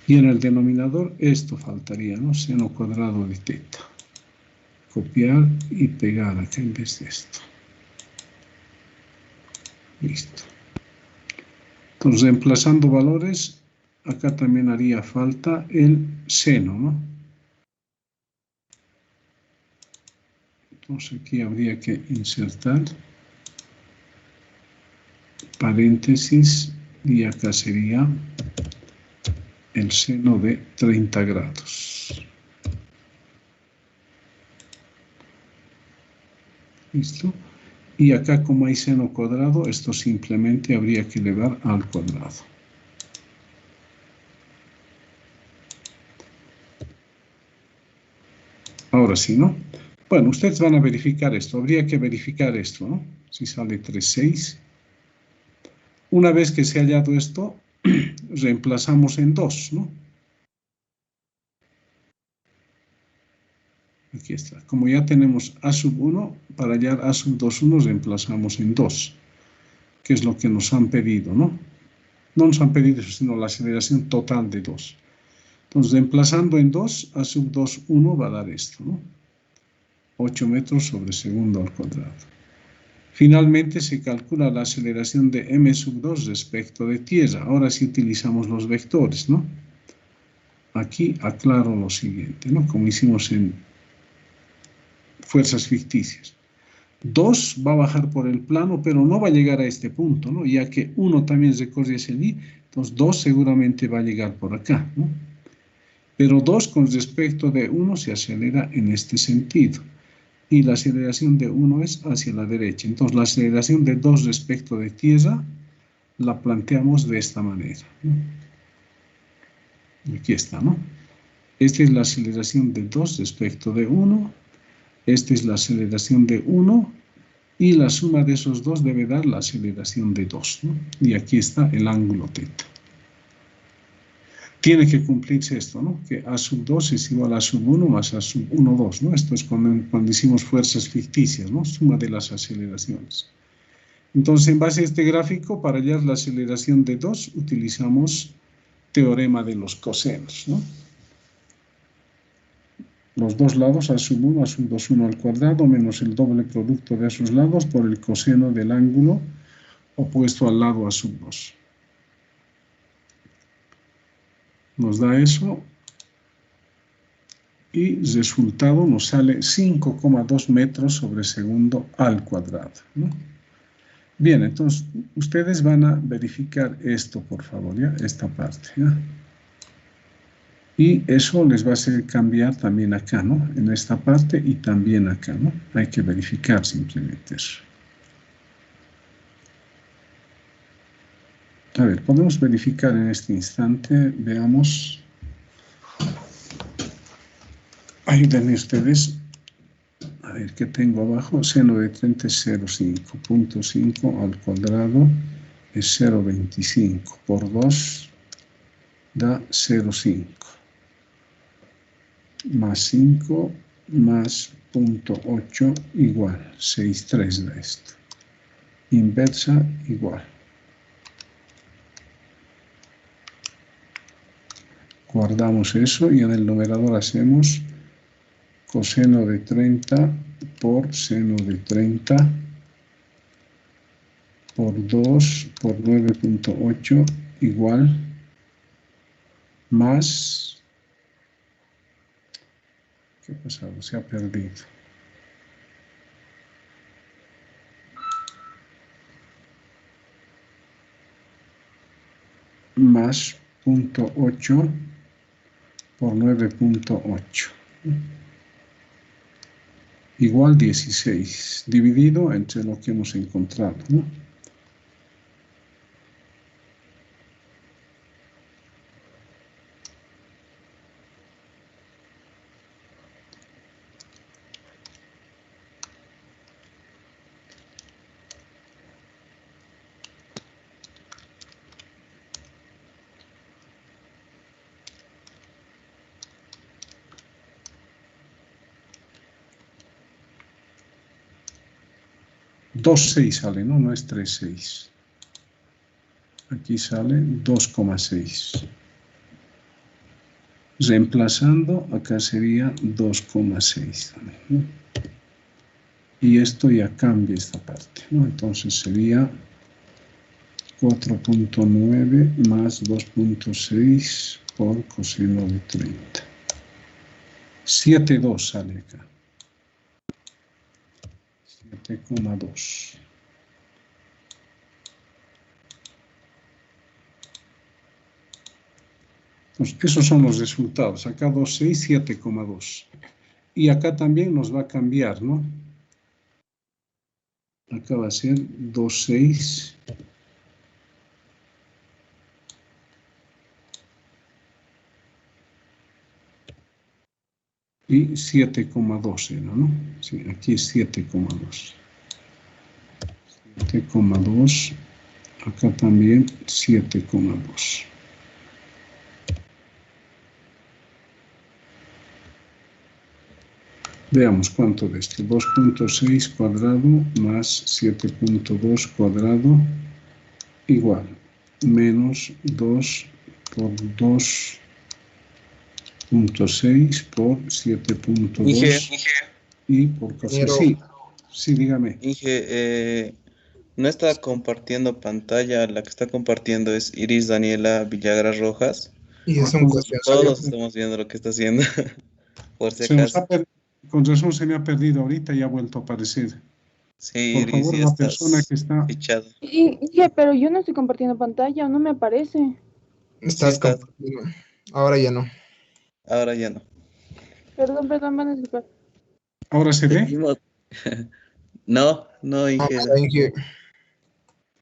Speaker 1: Y en el denominador esto faltaría, ¿no? Seno cuadrado de teta. Copiar y pegar acá en vez de esto. Listo. Entonces, reemplazando valores, acá también haría falta el seno, ¿no? Entonces aquí habría que insertar paréntesis y acá sería el seno de 30 grados. ¿Listo? Y acá como hay seno cuadrado, esto simplemente habría que elevar al cuadrado. Ahora sí, ¿no? Bueno, ustedes van a verificar esto. Habría que verificar esto, ¿no? Si sale 3,6. Una vez que se ha hallado esto, reemplazamos en 2, ¿no? Aquí está. Como ya tenemos A sub 1, para hallar A sub 2,1 reemplazamos en 2, que es lo que nos han pedido, ¿no? No nos han pedido eso, sino la aceleración total de 2. Entonces, reemplazando en 2, A sub 2,1 va a dar esto, ¿no? 8 metros sobre segundo al cuadrado. Finalmente, se calcula la aceleración de m sub 2 respecto de tierra. Ahora sí utilizamos los vectores, ¿no? Aquí aclaro lo siguiente, ¿no? Como hicimos en fuerzas ficticias. 2 va a bajar por el plano, pero no va a llegar a este punto, ¿no? Ya que 1 también recorre hacia allí, entonces 2 seguramente va a llegar por acá, ¿no? Pero 2 con respecto de 1 se acelera en este sentido. Y la aceleración de 1 es hacia la derecha. Entonces, la aceleración de 2 respecto de tierra la planteamos de esta manera, ¿no? Aquí está, ¿no? Esta es la aceleración de 2 respecto de 1. Esta es la aceleración de 1. Y la suma de esos dos debe dar la aceleración de 2, ¿no? Y aquí está el ángulo teta. Tiene que cumplirse esto, ¿no? Que A sub 2 es igual a sub 1 más A sub 1, 2, ¿no? Esto es cuando hicimos fuerzas ficticias, ¿no? Suma de las aceleraciones. Entonces, en base a este gráfico, para hallar la aceleración de 2, utilizamos teorema de los cosenos, ¿no? Los dos lados, A sub 1, A sub 2, 1 al cuadrado, menos el doble producto de esos lados por el coseno del ángulo opuesto al lado A sub 2. Nos da eso y resultado nos sale 5,2 metros sobre segundo al cuadrado, ¿no? Bien, entonces ustedes van a verificar esto, por favor, ¿ya? Esta parte, ¿ya? Y eso les va a hacer cambiar también acá, ¿no? En esta parte y también acá, ¿no? Hay que verificar simplemente eso. A ver, podemos verificar en este instante, veamos. Ayúdenme ustedes. A ver, ¿qué tengo abajo? Seno de 30 es 0,5. Al cuadrado es 0,25. Por 2 da 0,5. Más 5 más 0,8 igual. 6,3 da esto. Inversa igual. Guardamos eso y en el numerador hacemos coseno de 30 por seno de 30 por 2 por 9,8 igual más, ¿qué ha pasado? Se ha perdido. Más 0,8 por 9,8. Igual 16, dividido entre lo que hemos encontrado, ¿no? Dos 6 sale, ¿no? No es 3,6. Aquí sale 2,6. Reemplazando, acá sería 2,6 también, ¿no? Y esto ya cambia esta parte, ¿no? Entonces sería 4.9 más 2.6 por coseno de 30. 7,2 sale acá. 7,2. Pues esos son los resultados. Acá 2,6, 7,2. Y acá también nos va a cambiar, ¿no? Acá va a ser 2,6. Y 7,2 era, ¿no? Sí, aquí es 7,2. 7,2. Acá también 7,2. Veamos cuánto de esto. 2.6 cuadrado más 7.2 cuadrado igual. Menos 2 por 2.6 por 7.2 y por coseno. Sí, sí, dígame.
Speaker 2: Inge, no está compartiendo pantalla, la que está compartiendo es Iris Daniela Villagra Rojas.
Speaker 3: Y es un cuestionario.
Speaker 2: Todos estamos viendo lo que está haciendo, por si
Speaker 1: Se nos
Speaker 2: acaso.
Speaker 1: con razón se me ha perdido ahorita y ha vuelto a aparecer.
Speaker 2: Sí,
Speaker 1: Por
Speaker 2: Iris,
Speaker 1: favor,
Speaker 2: ya
Speaker 1: la persona
Speaker 2: estás
Speaker 1: que está...
Speaker 2: fichado.
Speaker 4: Inge, pero yo no estoy compartiendo pantalla, no me aparece.
Speaker 3: Estás
Speaker 2: estás.
Speaker 3: compartiendo. Ahora ya no.
Speaker 2: Ahora ya no.
Speaker 4: Perdón, van a disculpar.
Speaker 1: ¿Ahora se ve?
Speaker 2: Seguimos. No,
Speaker 3: No,
Speaker 2: Inge.
Speaker 3: Inge.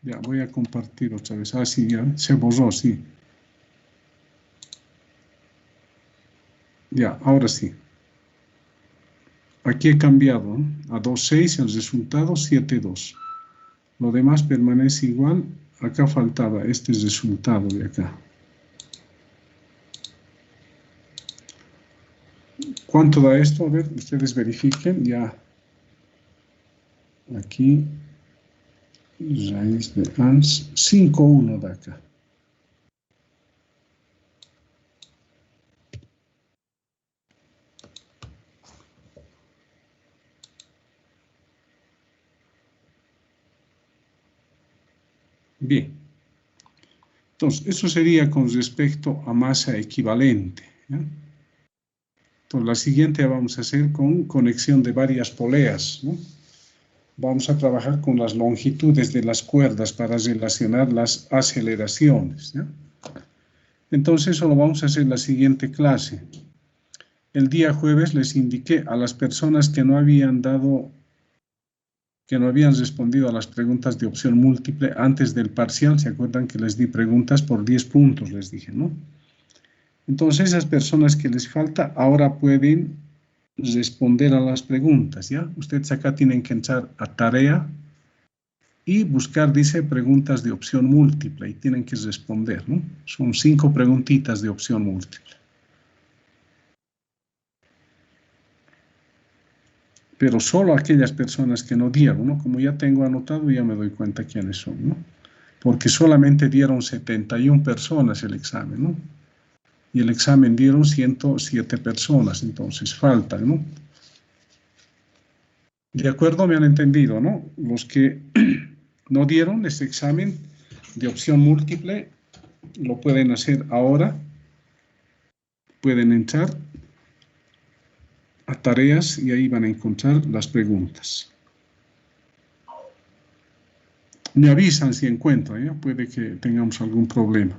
Speaker 1: Ya, voy a compartir otra vez. Ah, sí, ya, se borró, sí. Ya, ahora sí. Aquí he cambiado, ¿no? A 2,6, el resultado 7,2. Lo demás permanece igual. Acá faltaba este resultado de acá. ¿Cuánto da esto? A ver, ustedes verifiquen. Ya. Aquí. Raíz de ANS. 5,1 da acá. Bien. Entonces, eso sería con respecto a masa equivalente, ¿ya? Entonces, la siguiente vamos a hacer con conexión de varias poleas, ¿no? Vamos a trabajar con las longitudes de las cuerdas para relacionar las aceleraciones, ¿ya? Entonces, eso lo vamos a hacer en la siguiente clase. El día jueves les indiqué a las personas que no habían respondido a las preguntas de opción múltiple antes del parcial. ¿Se acuerdan que les di preguntas por 10 puntos? Les dije, ¿no? Entonces, esas personas que les falta ahora pueden responder a las preguntas, ¿ya? Ustedes acá tienen que entrar a tarea y buscar, dice, preguntas de opción múltiple y tienen que responder, ¿no? Son 5 preguntitas de opción múltiple. Pero solo aquellas personas que no dieron, ¿no? Como ya tengo anotado, ya me doy cuenta quiénes son, ¿no? Porque solamente dieron 71 personas el examen, ¿no? Y el examen dieron 107 personas, entonces faltan, ¿no? De acuerdo, me han entendido, ¿no? Los que no dieron este examen de opción múltiple lo pueden hacer ahora. Pueden entrar a tareas y ahí van a encontrar las preguntas. Me avisan si encuentran, ¿ya? Puede que tengamos algún problema.